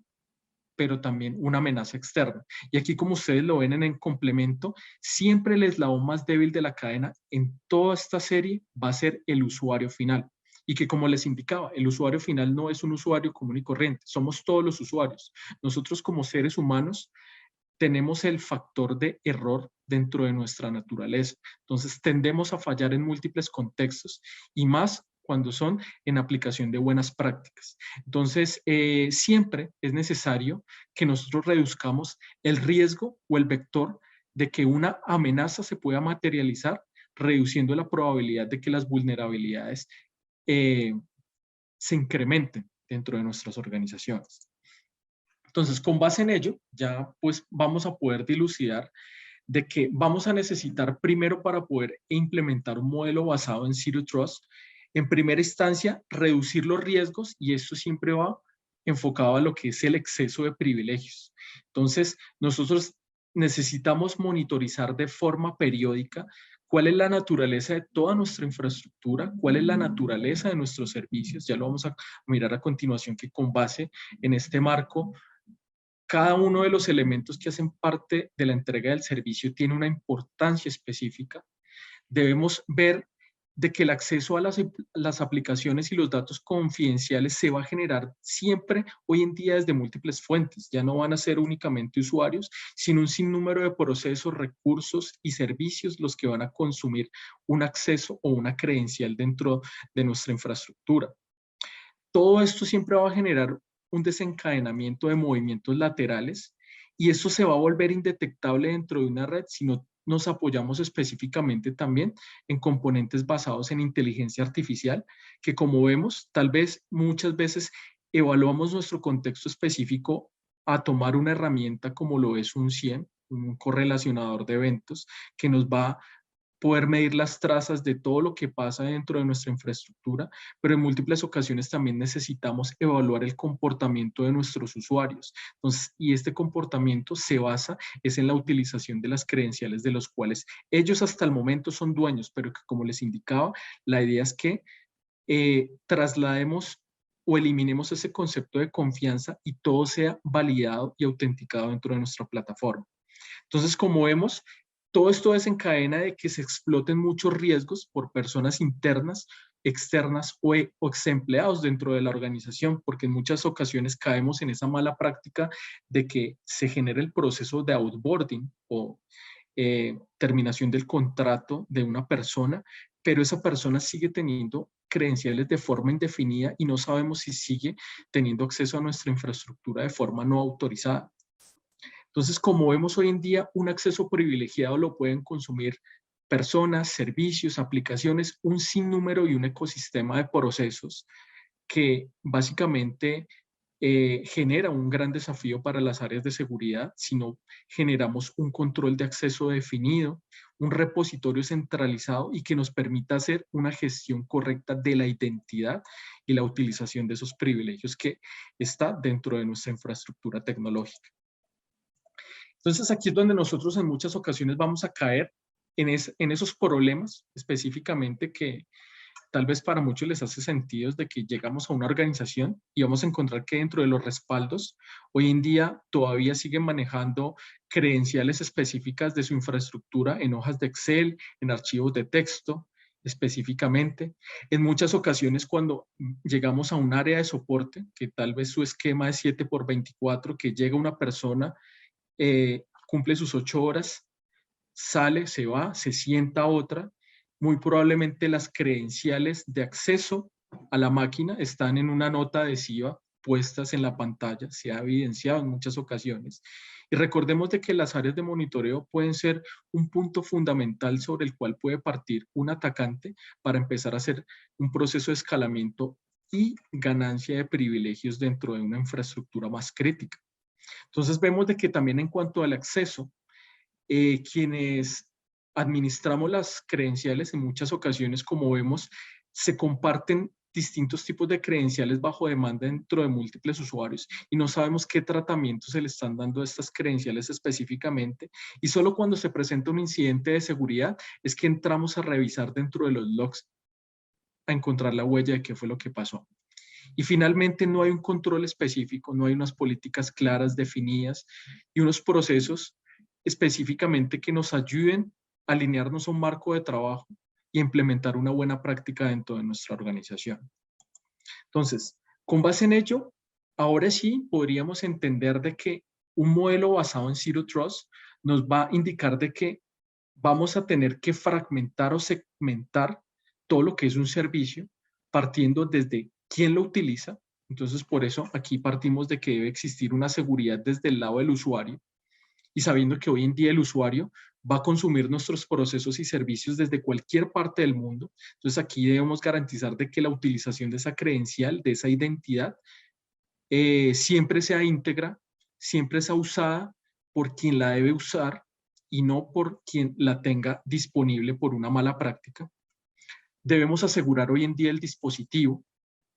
pero también una amenaza externa. Y aquí, como ustedes lo ven en el complemento, siempre el eslabón más débil de la cadena en toda esta serie va a ser el usuario final. Y que, como les indicaba, el usuario final no es un usuario común y corriente, somos todos los usuarios. Nosotros como seres humanos tenemos el factor de error dentro de nuestra naturaleza. Entonces tendemos a fallar en múltiples contextos y más cuando son en aplicación de buenas prácticas. Entonces, siempre es necesario que nosotros reduzcamos el riesgo o el vector de que una amenaza se pueda materializar, reduciendo la probabilidad de que las vulnerabilidades se incrementen dentro de nuestras organizaciones. Entonces, con base en ello, ya pues vamos a poder dilucidar de que vamos a necesitar primero para poder implementar un modelo basado en Zero Trust, en primera instancia, reducir los riesgos y esto siempre va enfocado a lo que es el exceso de privilegios. Entonces, nosotros necesitamos monitorizar de forma periódica cuál es la naturaleza de toda nuestra infraestructura, cuál es la naturaleza de nuestros servicios. Ya lo vamos a mirar a continuación que con base en este marco cada uno de los elementos que hacen parte de la entrega del servicio tiene una importancia específica. Debemos ver de que el acceso a las aplicaciones y los datos confidenciales se va a generar siempre hoy en día desde múltiples fuentes. Ya no van a ser únicamente usuarios, sino un sinnúmero de procesos, recursos y servicios los que van a consumir un acceso o una credencial dentro de nuestra infraestructura. Todo esto siempre va a generar un desencadenamiento de movimientos laterales y esto se va a volver indetectable dentro de una red si no nos apoyamos específicamente también en componentes basados en inteligencia artificial, que como vemos, tal vez muchas veces evaluamos nuestro contexto específico a tomar una herramienta como lo es un CIEM, un correlacionador de eventos, que nos va a poder medir las trazas de todo lo que pasa dentro de nuestra infraestructura, pero en múltiples ocasiones también necesitamos evaluar el comportamiento de nuestros usuarios. Entonces, y este comportamiento se basa es en la utilización de las credenciales de los cuales ellos hasta el momento son dueños, pero que como les indicaba, la idea es que traslademos o eliminemos ese concepto de confianza y todo sea validado y autenticado dentro de nuestra plataforma. Entonces, como vemos, todo esto desencadena de que se exploten muchos riesgos por personas internas, externas o ex empleados dentro de la organización, porque en muchas ocasiones caemos en esa mala práctica de que se genere el proceso de outboarding o terminación del contrato de una persona, pero esa persona sigue teniendo credenciales de forma indefinida y no sabemos si sigue teniendo acceso a nuestra infraestructura de forma no autorizada. Entonces, como vemos hoy en día, un acceso privilegiado lo pueden consumir personas, servicios, aplicaciones, un sinnúmero y un ecosistema de procesos que básicamente genera un gran desafío para las áreas de seguridad si no generamos un control de acceso definido, un repositorio centralizado y que nos permita hacer una gestión correcta de la identidad y la utilización de esos privilegios que está dentro de nuestra infraestructura tecnológica. Entonces aquí es donde nosotros en muchas ocasiones vamos a caer en esos problemas específicamente que tal vez para muchos les hace sentido de que llegamos a una organización y vamos a encontrar que dentro de los respaldos hoy en día todavía siguen manejando credenciales específicas de su infraestructura en hojas de Excel, en archivos de texto. específicamente. En muchas ocasiones cuando llegamos a un área de soporte, que tal vez su esquema es 7x24, que llega una persona, cumple sus 8 horas, sale, se va, se sienta otra, muy probablemente las credenciales de acceso a la máquina están en una nota adhesiva puestas en la pantalla, se ha evidenciado en muchas ocasiones. Y recordemos de que las áreas de monitoreo pueden ser un punto fundamental sobre el cual puede partir un atacante para empezar a hacer un proceso de escalamiento y ganancia de privilegios dentro de una infraestructura más crítica. Entonces vemos de que también en cuanto al acceso, quienes administramos las credenciales en muchas ocasiones, como vemos, se comparten distintos tipos de credenciales bajo demanda dentro de múltiples usuarios y no sabemos qué tratamiento se le están dando a estas credenciales específicamente, y solo cuando se presenta un incidente de seguridad es que entramos a revisar dentro de los logs a encontrar la huella de qué fue lo que pasó. Y finalmente no hay un control específico, no hay unas políticas claras, definidas y unos procesos específicamente que nos ayuden a alinearnos a un marco de trabajo y implementar una buena práctica dentro de nuestra organización. Entonces, con base en ello, ahora sí podríamos entender de que un modelo basado en Zero Trust nos va a indicar de que vamos a tener que fragmentar o segmentar todo lo que es un servicio, partiendo desde quién lo utiliza. Entonces, por eso aquí partimos de que debe existir una seguridad desde el lado del usuario, y sabiendo que hoy en día el usuario va a consumir nuestros procesos y servicios desde cualquier parte del mundo. Entonces, aquí debemos garantizar de que la utilización de esa credencial, de esa identidad, siempre sea íntegra, siempre sea usada por quien la debe usar y no por quien la tenga disponible por una mala práctica. Debemos asegurar hoy en día el dispositivo,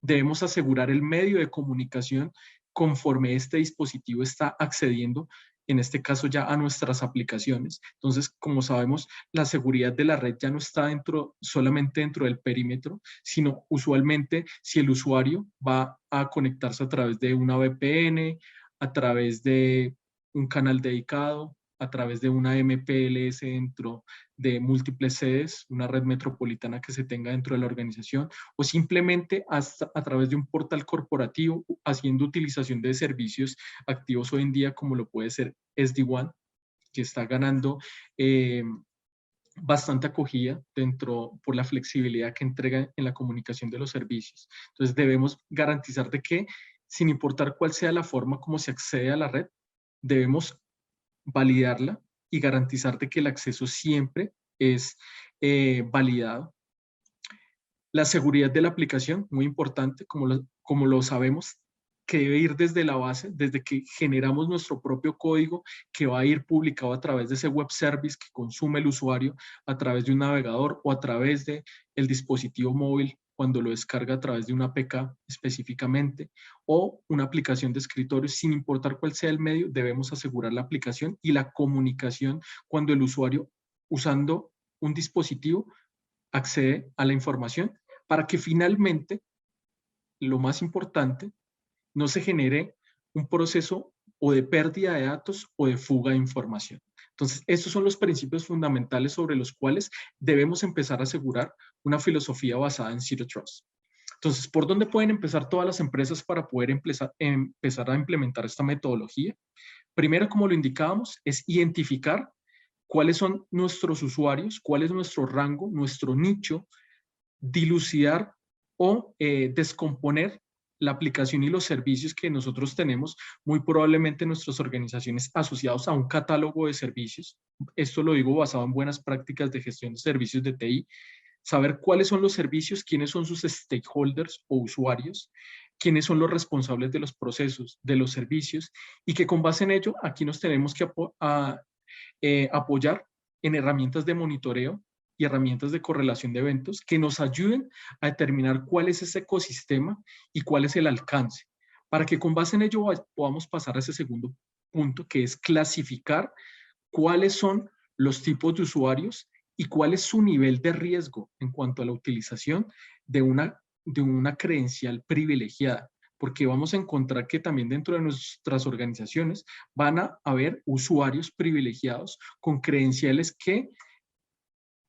debemos asegurar el medio de comunicación conforme este dispositivo está accediendo, en este caso ya a nuestras aplicaciones. Entonces, como sabemos, la seguridad de la red ya no está solamente dentro del perímetro, sino usualmente si el usuario va a conectarse a través de una VPN, a través de un canal dedicado, a través de una MPLS dentro de múltiples sedes, una red metropolitana que se tenga dentro de la organización, o simplemente hasta a través de un portal corporativo, haciendo utilización de servicios activos hoy en día, como lo puede ser SD-WAN, que está ganando bastante acogida por la flexibilidad que entrega en la comunicación de los servicios. Entonces debemos garantizar de que, sin importar cuál sea la forma como se accede a la red, debemos validarla y garantizar de que el acceso siempre es validado. La seguridad de la aplicación, muy importante, como lo sabemos, que debe ir desde la base, desde que generamos nuestro propio código que va a ir publicado a través de ese web service que consume el usuario a través de un navegador o a través del dispositivo móvil cuando lo descarga a través de una APK específicamente, o una aplicación de escritorio. Sin importar cuál sea el medio, debemos asegurar la aplicación y la comunicación cuando el usuario, usando un dispositivo, accede a la información, para que finalmente, lo más importante, no se genere un proceso o de pérdida de datos o de fuga de información. Entonces, estos son los principios fundamentales sobre los cuales debemos empezar a asegurar una filosofía basada en Zero Trust. Entonces, ¿por dónde pueden empezar todas las empresas para poder empezar a implementar esta metodología? Primero, como lo indicábamos, es identificar cuáles son nuestros usuarios, cuál es nuestro rango, nuestro nicho, dilucidar o descomponer la aplicación y los servicios que nosotros tenemos, muy probablemente nuestras organizaciones asociados a un catálogo de servicios. Esto lo digo basado en buenas prácticas de gestión de servicios de TI. Saber cuáles son los servicios, quiénes son sus stakeholders o usuarios, quiénes son los responsables de los procesos, de los servicios, y que con base en ello aquí nos tenemos que apoyar en herramientas de monitoreo y herramientas de correlación de eventos que nos ayuden a determinar cuál es ese ecosistema y cuál es el alcance, para que con base en ello podamos pasar a ese segundo punto, que es clasificar cuáles son los tipos de usuarios y cuál es su nivel de riesgo en cuanto a la utilización de una credencial privilegiada, porque vamos a encontrar que también dentro de nuestras organizaciones van a haber usuarios privilegiados con credenciales que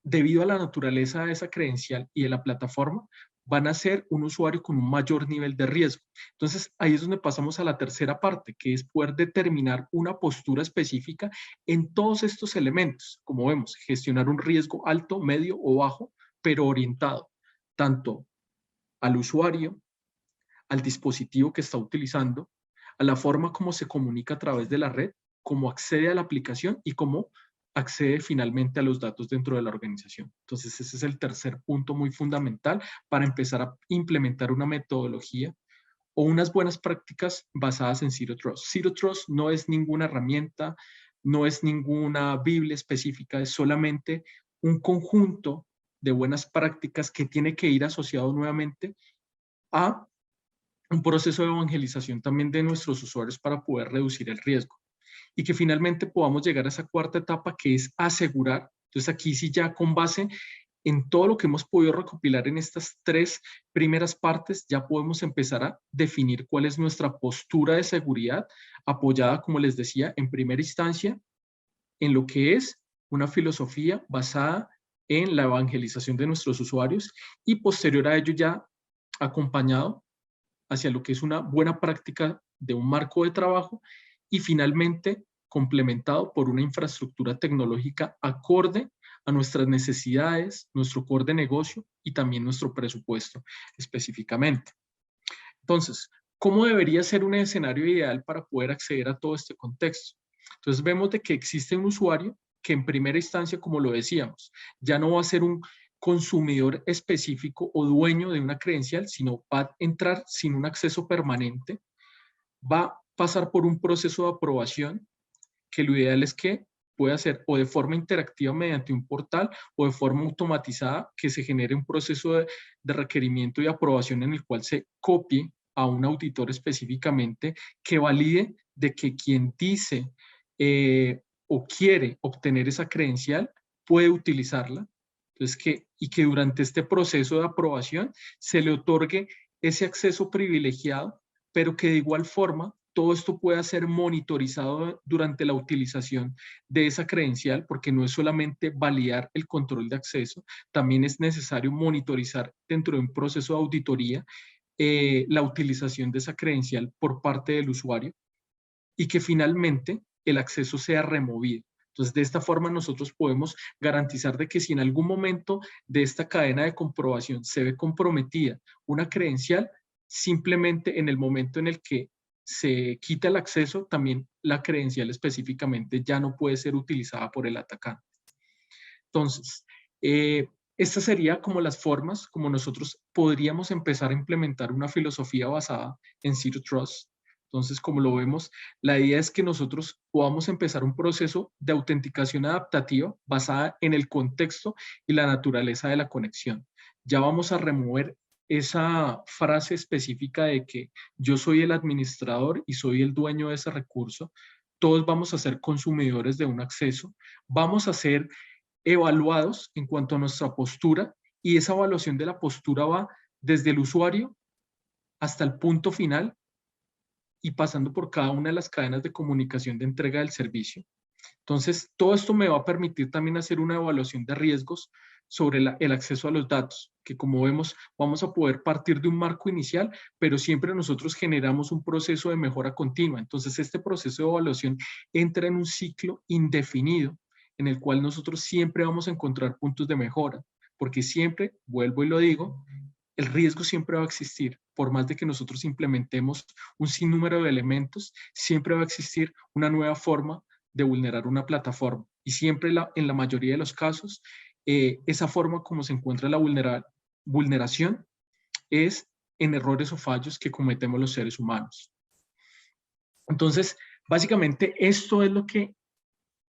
debido a la naturaleza de esa credencial y de la plataforma, van a ser un usuario con un mayor nivel de riesgo. Entonces, ahí es donde pasamos a la tercera parte, que es poder determinar una postura específica en todos estos elementos. Como vemos, gestionar un riesgo alto, medio o bajo, pero orientado tanto al usuario, al dispositivo que está utilizando, a la forma como se comunica a través de la red, cómo accede a la aplicación y cómo accede finalmente a los datos dentro de la organización. Entonces, ese es el tercer punto muy fundamental para empezar a implementar una metodología o unas buenas prácticas basadas en Zero Trust. Zero Trust no es ninguna herramienta, no es ninguna Biblia específica, es solamente un conjunto de buenas prácticas que tiene que ir asociado nuevamente a un proceso de evangelización también de nuestros usuarios para poder reducir el riesgo y que finalmente podamos llegar a esa cuarta etapa que es asegurar. Entonces aquí sí ya con base en todo lo que hemos podido recopilar en estas tres primeras partes, ya podemos empezar a definir cuál es nuestra postura de seguridad apoyada, como les decía, en primera instancia en lo que es una filosofía basada en la evangelización de nuestros usuarios y posterior a ello ya acompañado hacia lo que es una buena práctica de un marco de trabajo y finalmente complementado por una infraestructura tecnológica acorde a nuestras necesidades, nuestro core de negocio y también nuestro presupuesto específicamente. Entonces, ¿cómo debería ser un escenario ideal para poder acceder a todo este contexto? Entonces vemos de que existe un usuario que en primera instancia, como lo decíamos, ya no va a ser un consumidor específico o dueño de una credencial, sino va a entrar sin un acceso permanente, va a pasar por un proceso de aprobación que lo ideal es que pueda ser o de forma interactiva mediante un portal o de forma automatizada que se genere un proceso de requerimiento y aprobación en el cual se copie a un auditor específicamente que valide de que quien dice o quiere obtener esa credencial puede utilizarla. Entonces, y que durante este proceso de aprobación se le otorgue ese acceso privilegiado, pero que de igual forma todo esto pueda ser monitorizado durante la utilización de esa credencial, porque no es solamente validar el control de acceso, también es necesario monitorizar dentro de un proceso de auditoría la utilización de esa credencial por parte del usuario y que finalmente el acceso sea removido. Entonces, de esta forma nosotros podemos garantizar de que si en algún momento de esta cadena de comprobación se ve comprometida una credencial, simplemente en el momento en el que se quita el acceso, también la credencial específicamente ya no puede ser utilizada por el atacante. Entonces, estas serían como las formas como nosotros podríamos empezar a implementar una filosofía basada en Zero Trust. Entonces, como lo vemos, la idea es que nosotros podamos empezar un proceso de autenticación adaptativa basada en el contexto y la naturaleza de la conexión. Ya vamos a remover esa frase específica de que yo soy el administrador y soy el dueño de ese recurso. Todos vamos a ser consumidores de un acceso. Vamos a ser evaluados en cuanto a nuestra postura y esa evaluación de la postura va desde el usuario hasta el punto final y pasando por cada una de las cadenas de comunicación de entrega del servicio. Entonces, todo esto me va a permitir también hacer una evaluación de riesgos sobre el acceso a los datos, que como vemos, vamos a poder partir de un marco inicial, pero siempre nosotros generamos un proceso de mejora continua. Entonces, este proceso de evaluación entra en un ciclo indefinido en el cual nosotros siempre vamos a encontrar puntos de mejora, porque siempre, vuelvo y lo digo, el riesgo siempre va a existir. Por más de que nosotros implementemos un sinnúmero de elementos, siempre va a existir una nueva forma de vulnerar una plataforma. Y siempre en la mayoría de los casos, esa forma como se encuentra la vulneración es en errores o fallos que cometemos los seres humanos. Entonces, básicamente esto es lo que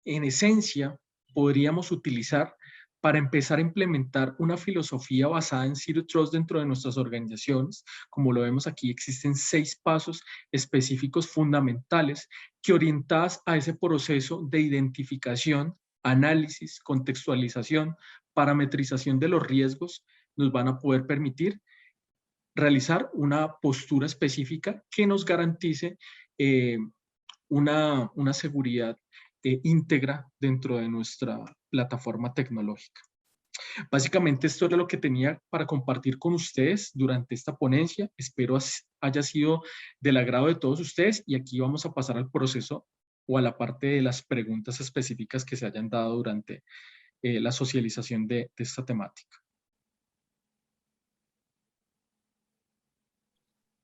en esencia podríamos utilizar para empezar a implementar una filosofía basada en Zero Trust dentro de nuestras organizaciones. Como lo vemos aquí, existen 6 pasos específicos fundamentales que orientadas a ese proceso de identificación, análisis, contextualización, parametrización de los riesgos, nos van a poder permitir realizar una postura específica que nos garantice una seguridad íntegra dentro de nuestra plataforma tecnológica. Básicamente esto era lo que tenía para compartir con ustedes durante esta ponencia. Espero haya sido del agrado de todos ustedes y aquí vamos a pasar al proceso o a la parte de las preguntas específicas que se hayan dado durante la socialización de esta temática.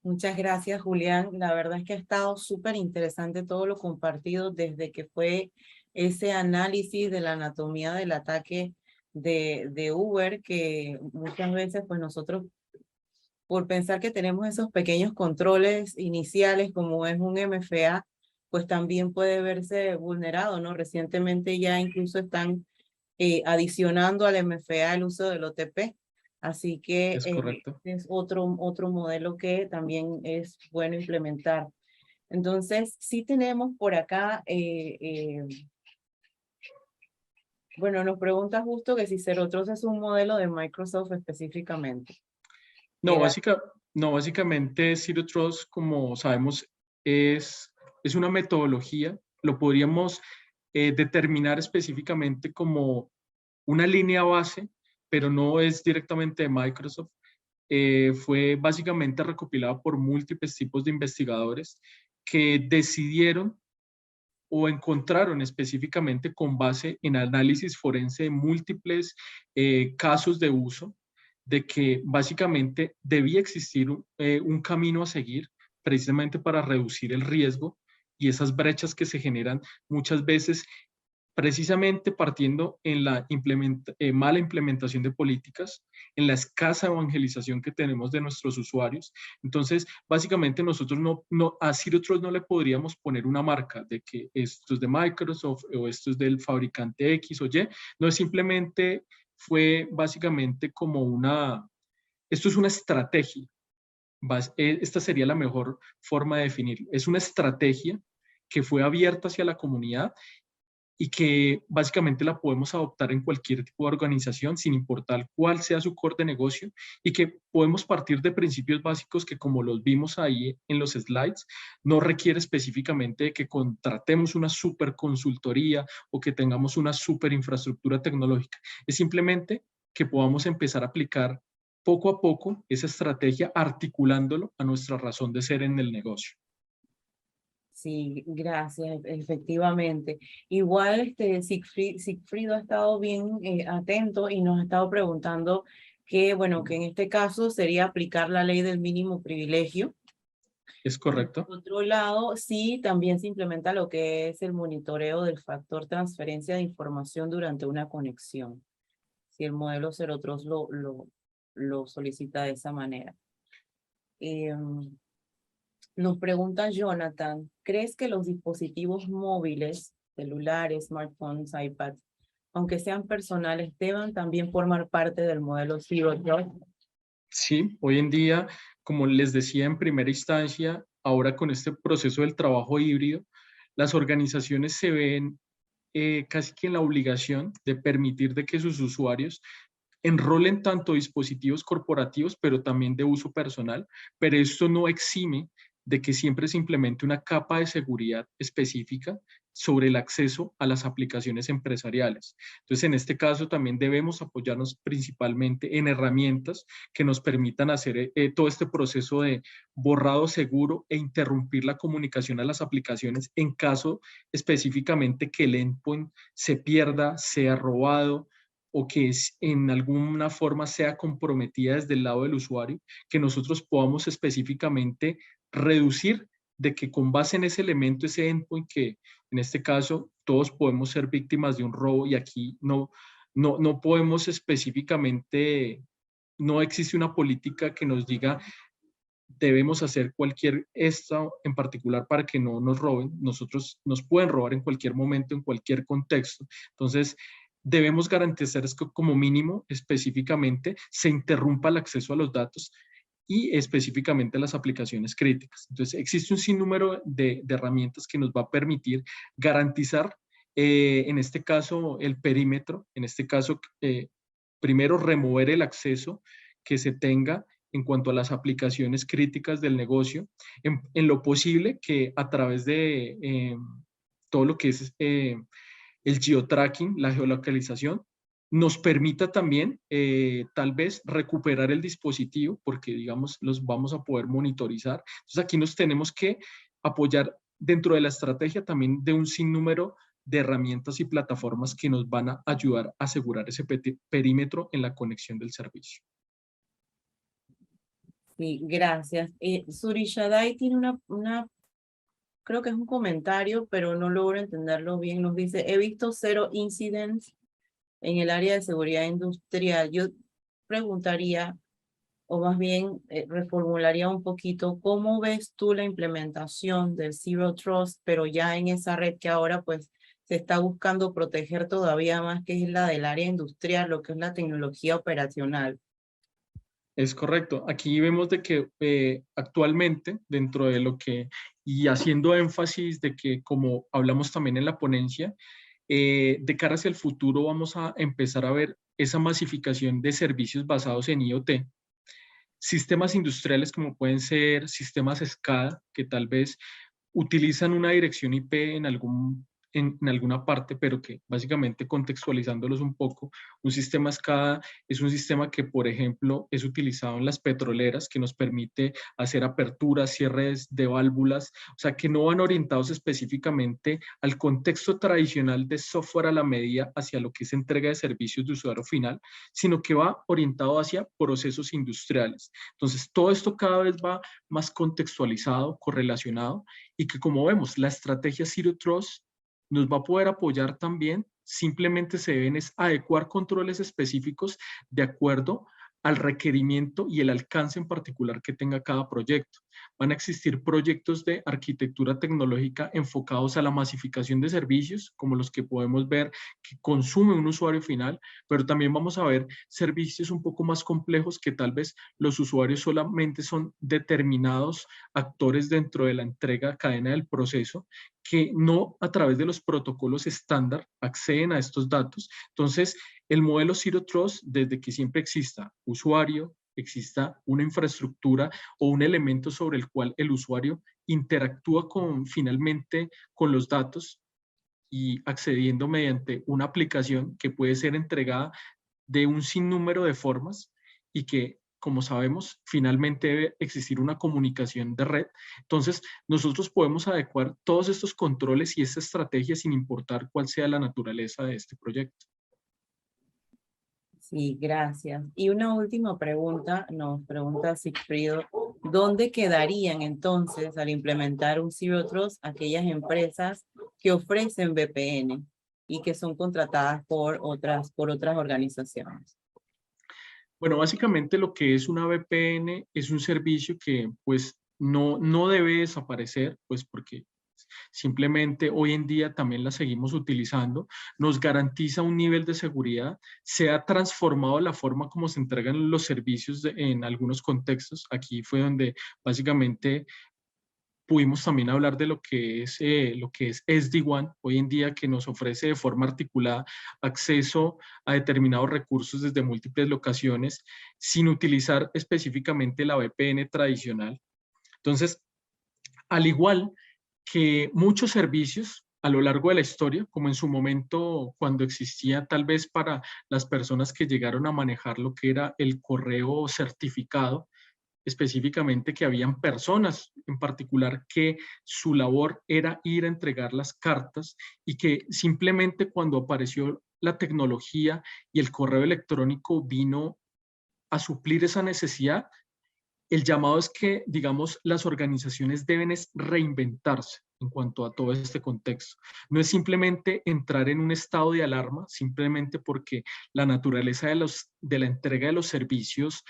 Muchas gracias, Julián. La verdad es que ha estado súper interesante todo lo compartido desde que fue ese análisis de la anatomía del ataque de Uber, que muchas veces pues nosotros, por pensar que tenemos esos pequeños controles iniciales como es un MFA, pues también puede verse vulnerado, ¿no? Recientemente ya incluso están adicionando al MFA el uso del OTP. Así que Es correcto. es otro modelo que también es bueno implementar. Entonces, sí tenemos por acá, bueno, nos pregunta justo que si Zero Trust es un modelo de Microsoft específicamente. No, básicamente Zero Trust, como sabemos, es una metodología. Lo podríamos determinar específicamente como una línea base, pero no es directamente de Microsoft. Fue básicamente recopilada por múltiples tipos de investigadores que decidieron o encontraron específicamente con base en análisis forense de múltiples casos de uso, de que básicamente debía existir un camino a seguir precisamente para reducir el riesgo y esas brechas que se generan muchas veces precisamente partiendo en la mala implementación de políticas, en la escasa evangelización que tenemos de nuestros usuarios. Entonces, básicamente nosotros a Zero Trust no le podríamos poner una marca de que esto es de Microsoft o esto es del fabricante X o Y, no es simplemente, fue básicamente como esto es una estrategia. Esta sería la mejor forma de definirlo. Es una estrategia que fue abierta hacia la comunidad y que básicamente la podemos adoptar en cualquier tipo de organización sin importar cuál sea su core de negocio y que podemos partir de principios básicos que, como los vimos ahí en los slides, no requiere específicamente de que contratemos una super consultoría o que tengamos una super infraestructura tecnológica. Es simplemente que podamos empezar a aplicar poco a poco esa estrategia articulándolo a nuestra razón de ser en el negocio. Sí, gracias, efectivamente. Igual Sigfrido ha estado bien atento y nos ha estado preguntando que, bueno, que en este caso sería aplicar la ley del mínimo privilegio. ¿Es correcto? Por otro lado, sí, también se implementa lo que es el monitoreo del factor transferencia de información durante una conexión. Si el modelo Zero Trust lo solicita de esa manera. Nos pregunta Jonathan, ¿crees que los dispositivos móviles, celulares, smartphones, iPads, aunque sean personales, deban también formar parte del modelo Zero Trust? Sí, hoy en día, como les decía en primera instancia, ahora con este proceso del trabajo híbrido, las organizaciones se ven casi que en la obligación de permitir de que sus usuarios enrolen tanto dispositivos corporativos, pero también de uso personal, pero esto no exime de que siempre se implemente una capa de seguridad específica sobre el acceso a las aplicaciones empresariales. Entonces, en este caso también debemos apoyarnos principalmente en herramientas que nos permitan hacer todo este proceso de borrado seguro e interrumpir la comunicación a las aplicaciones en caso específicamente que el endpoint se pierda, sea robado, o que en alguna forma sea comprometida desde el lado del usuario, que nosotros podamos específicamente reducir de que con base en ese elemento, ese endpoint, que en este caso todos podemos ser víctimas de un robo y aquí no podemos específicamente, no existe una política que nos diga debemos hacer cualquier esto en particular para que no nos roben. Nosotros nos pueden robar en cualquier momento, en cualquier contexto. Entonces, debemos garantizar que como mínimo específicamente se interrumpa el acceso a los datos y específicamente a las aplicaciones críticas. Entonces, existe un sinnúmero de herramientas que nos va a permitir garantizar, en este caso, el perímetro, en este caso, primero remover el acceso que se tenga en cuanto a las aplicaciones críticas del negocio, en lo posible que a través de todo lo que es el geotracking, la geolocalización, nos permita también tal vez recuperar el dispositivo, porque digamos los vamos a poder monitorizar. Entonces aquí nos tenemos que apoyar dentro de la estrategia también de un sinnúmero de herramientas y plataformas que nos van a ayudar a asegurar ese perímetro en la conexión del servicio. Sí, gracias. Surishadai tiene creo que es un comentario, pero no logro entenderlo bien. Nos dice, he visto 0 incidents en el área de seguridad industrial. Yo preguntaría, o más bien reformularía un poquito, ¿cómo ves tú la implementación del Zero Trust, pero ya en esa red que ahora pues se está buscando proteger todavía más, que es la del área industrial, lo que es la tecnología operacional? Es correcto. Aquí vemos de que actualmente, dentro de lo que, y haciendo énfasis de que, como hablamos también en la ponencia, de cara hacia el futuro vamos a empezar a ver esa masificación de servicios basados en IoT. Sistemas industriales como pueden ser sistemas SCADA, que tal vez utilizan una dirección IP en alguna parte, pero que básicamente contextualizándolos un poco, un sistema SCADA es un sistema que, por ejemplo, es utilizado en las petroleras, que nos permite hacer aperturas, cierres de válvulas, o sea, que no van orientados específicamente al contexto tradicional de software a la medida hacia lo que es entrega de servicios de usuario final, sino que va orientado hacia procesos industriales. Entonces, todo esto cada vez va más contextualizado, correlacionado, y que como vemos, la estrategia Zero Trust nos va a poder apoyar también, simplemente se deben es adecuar controles específicos de acuerdo al requerimiento y el alcance en particular que tenga cada proyecto. Van a existir proyectos de arquitectura tecnológica enfocados a la masificación de servicios, como los que podemos ver que consume un usuario final, pero también vamos a ver servicios un poco más complejos que tal vez los usuarios solamente son determinados actores dentro de la entrega cadena del proceso que no a través de los protocolos estándar acceden a estos datos. Entonces, el modelo Zero Trust, desde que siempre exista usuario, exista una infraestructura o un elemento sobre el cual el usuario interactúa finalmente con los datos y accediendo mediante una aplicación que puede ser entregada de un sinnúmero de formas y que, como sabemos, finalmente debe existir una comunicación de red. Entonces, nosotros podemos adecuar todos estos controles y esta estrategia sin importar cuál sea la naturaleza de este proyecto. Sí, gracias. Y una última pregunta, nos pregunta Sigfrido, ¿dónde quedarían entonces al implementar un Zero Trust aquellas empresas que ofrecen VPN y que son contratadas por otras organizaciones? Bueno, básicamente lo que es una VPN es un servicio que pues no debe desaparecer, pues porque simplemente hoy en día también la seguimos utilizando, nos garantiza un nivel de seguridad, se ha transformado la forma como se entregan los servicios en algunos contextos. Aquí fue donde básicamente pudimos también hablar de lo que es SD-WAN hoy en día, que nos ofrece de forma articulada acceso a determinados recursos desde múltiples locaciones sin utilizar específicamente la VPN tradicional. Entonces, al igual que muchos servicios a lo largo de la historia, como en su momento cuando existía tal vez para las personas que llegaron a manejar lo que era el correo certificado, específicamente que habían personas en particular que su labor era ir a entregar las cartas y que simplemente cuando apareció la tecnología y el correo electrónico vino a suplir esa necesidad, el llamado es que, digamos, las organizaciones deben es reinventarse en cuanto a todo este contexto. No es simplemente entrar en un estado de alarma, simplemente porque la naturaleza de la entrega de los servicios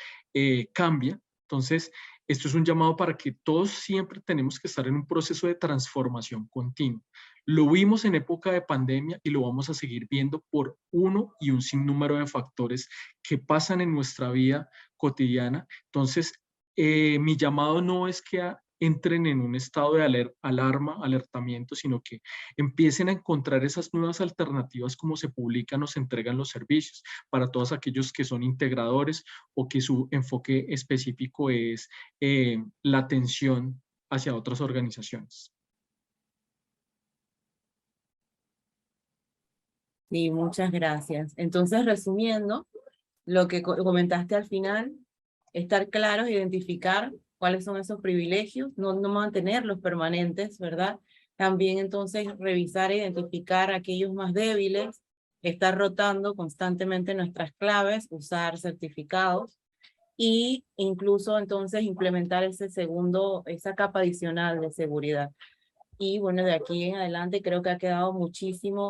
cambia. Entonces, esto es un llamado para que todos siempre tenemos que estar en un proceso de transformación continua. Lo vimos en época de pandemia y lo vamos a seguir viendo por uno y un sinnúmero de factores que pasan en nuestra vida cotidiana. Entonces, mi llamado no es que entren en un estado de alarma, alertamiento, sino que empiecen a encontrar esas nuevas alternativas como se publican o se entregan los servicios para todos aquellos que son integradores o que su enfoque específico es la atención hacia otras organizaciones. Sí, muchas gracias. Entonces, resumiendo, lo que comentaste al final, estar claros, identificar cuáles son esos privilegios, no mantenerlos permanentes, ¿verdad? También entonces revisar e identificar aquellos más débiles, estar rotando constantemente nuestras claves, usar certificados y incluso entonces implementar esa capa adicional de seguridad. Y bueno, de aquí en adelante creo que ha quedado muchísimo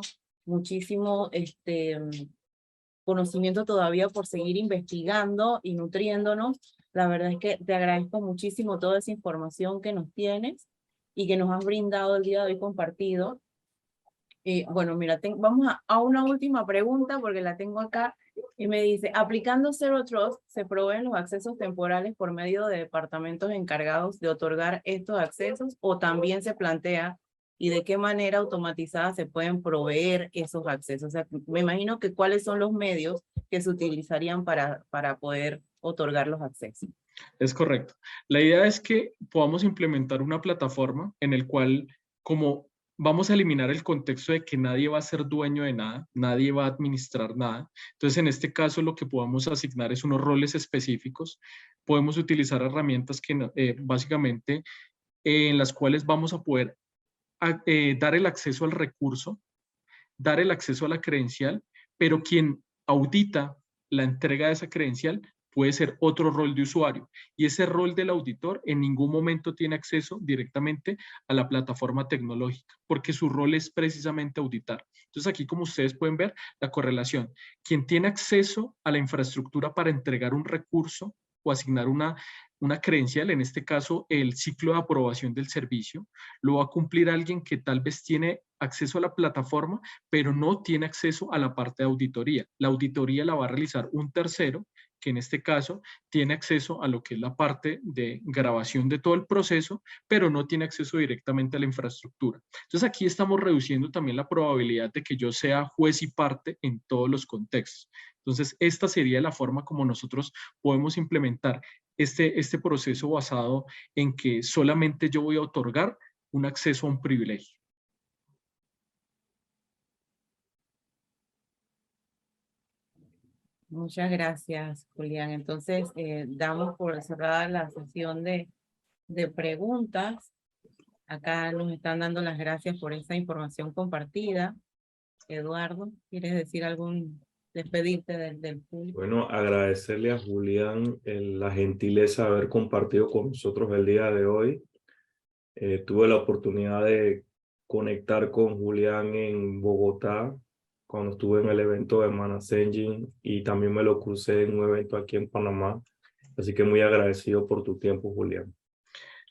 conocimiento todavía por seguir investigando y nutriéndonos. La verdad es que te agradezco muchísimo toda esa información que nos tienes y que nos has brindado el día de hoy compartido. Bueno, mira, vamos a una última pregunta porque la tengo acá y me dice, aplicando Zero Trust, ¿se proveen los accesos temporales por medio de departamentos encargados de otorgar estos accesos o también se plantea y de qué manera automatizada se pueden proveer esos accesos? O sea, me imagino que cuáles son los medios que se utilizarían para poder otorgar los accesos. Es correcto. La idea es que podamos implementar una plataforma en el cual, como vamos a eliminar el contexto de que nadie va a ser dueño de nada, nadie va a administrar nada. Entonces, en este caso, lo que podamos asignar es unos roles específicos. Podemos utilizar herramientas que básicamente en las cuales vamos a poder dar el acceso al recurso, dar el acceso a la credencial, pero quien audita la entrega de esa credencial puede ser otro rol de usuario. Y ese rol del auditor en ningún momento tiene acceso directamente a la plataforma tecnológica, porque su rol es precisamente auditar. Entonces aquí, como ustedes pueden ver, la correlación. Quien tiene acceso a la infraestructura para entregar un recurso o asignar una credencial, en este caso el ciclo de aprobación del servicio, lo va a cumplir alguien que tal vez tiene acceso a la plataforma, pero no tiene acceso a la parte de auditoría. La auditoría la va a realizar un tercero, que en este caso tiene acceso a lo que es la parte de grabación de todo el proceso, pero no tiene acceso directamente a la infraestructura. Entonces aquí estamos reduciendo también la probabilidad de que yo sea juez y parte en todos los contextos. Entonces esta sería la forma como nosotros podemos implementar este proceso basado en que solamente yo voy a otorgar un acceso a un privilegio. Muchas gracias, Julián. Entonces, damos por cerrada la sesión de preguntas. Acá nos están dando las gracias por esta información compartida. Eduardo, ¿quieres decir despedirte del público? Bueno, agradecerle a Julián la gentileza de haber compartido con nosotros el día de hoy. Tuve la oportunidad de conectar con Julián en Bogotá cuando estuve en el evento de Manas Engine y también me lo crucé en un evento aquí en Panamá. Así que muy agradecido por tu tiempo, Julián.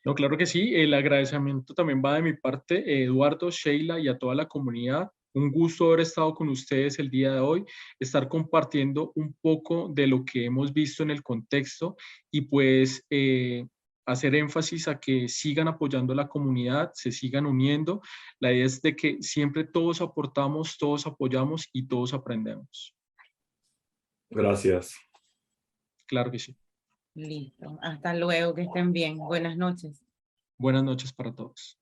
No, claro que sí. El agradecimiento también va de mi parte, Eduardo, Sheila y a toda la comunidad. Un gusto haber estado con ustedes el día de hoy, estar compartiendo un poco de lo que hemos visto en el contexto y pues hacer énfasis a que sigan apoyando a la comunidad, se sigan uniendo. La idea es de que siempre todos aportamos, todos apoyamos y todos aprendemos. Gracias. Claro que sí. Listo. Hasta luego, que estén bien. Buenas noches. Buenas noches para todos.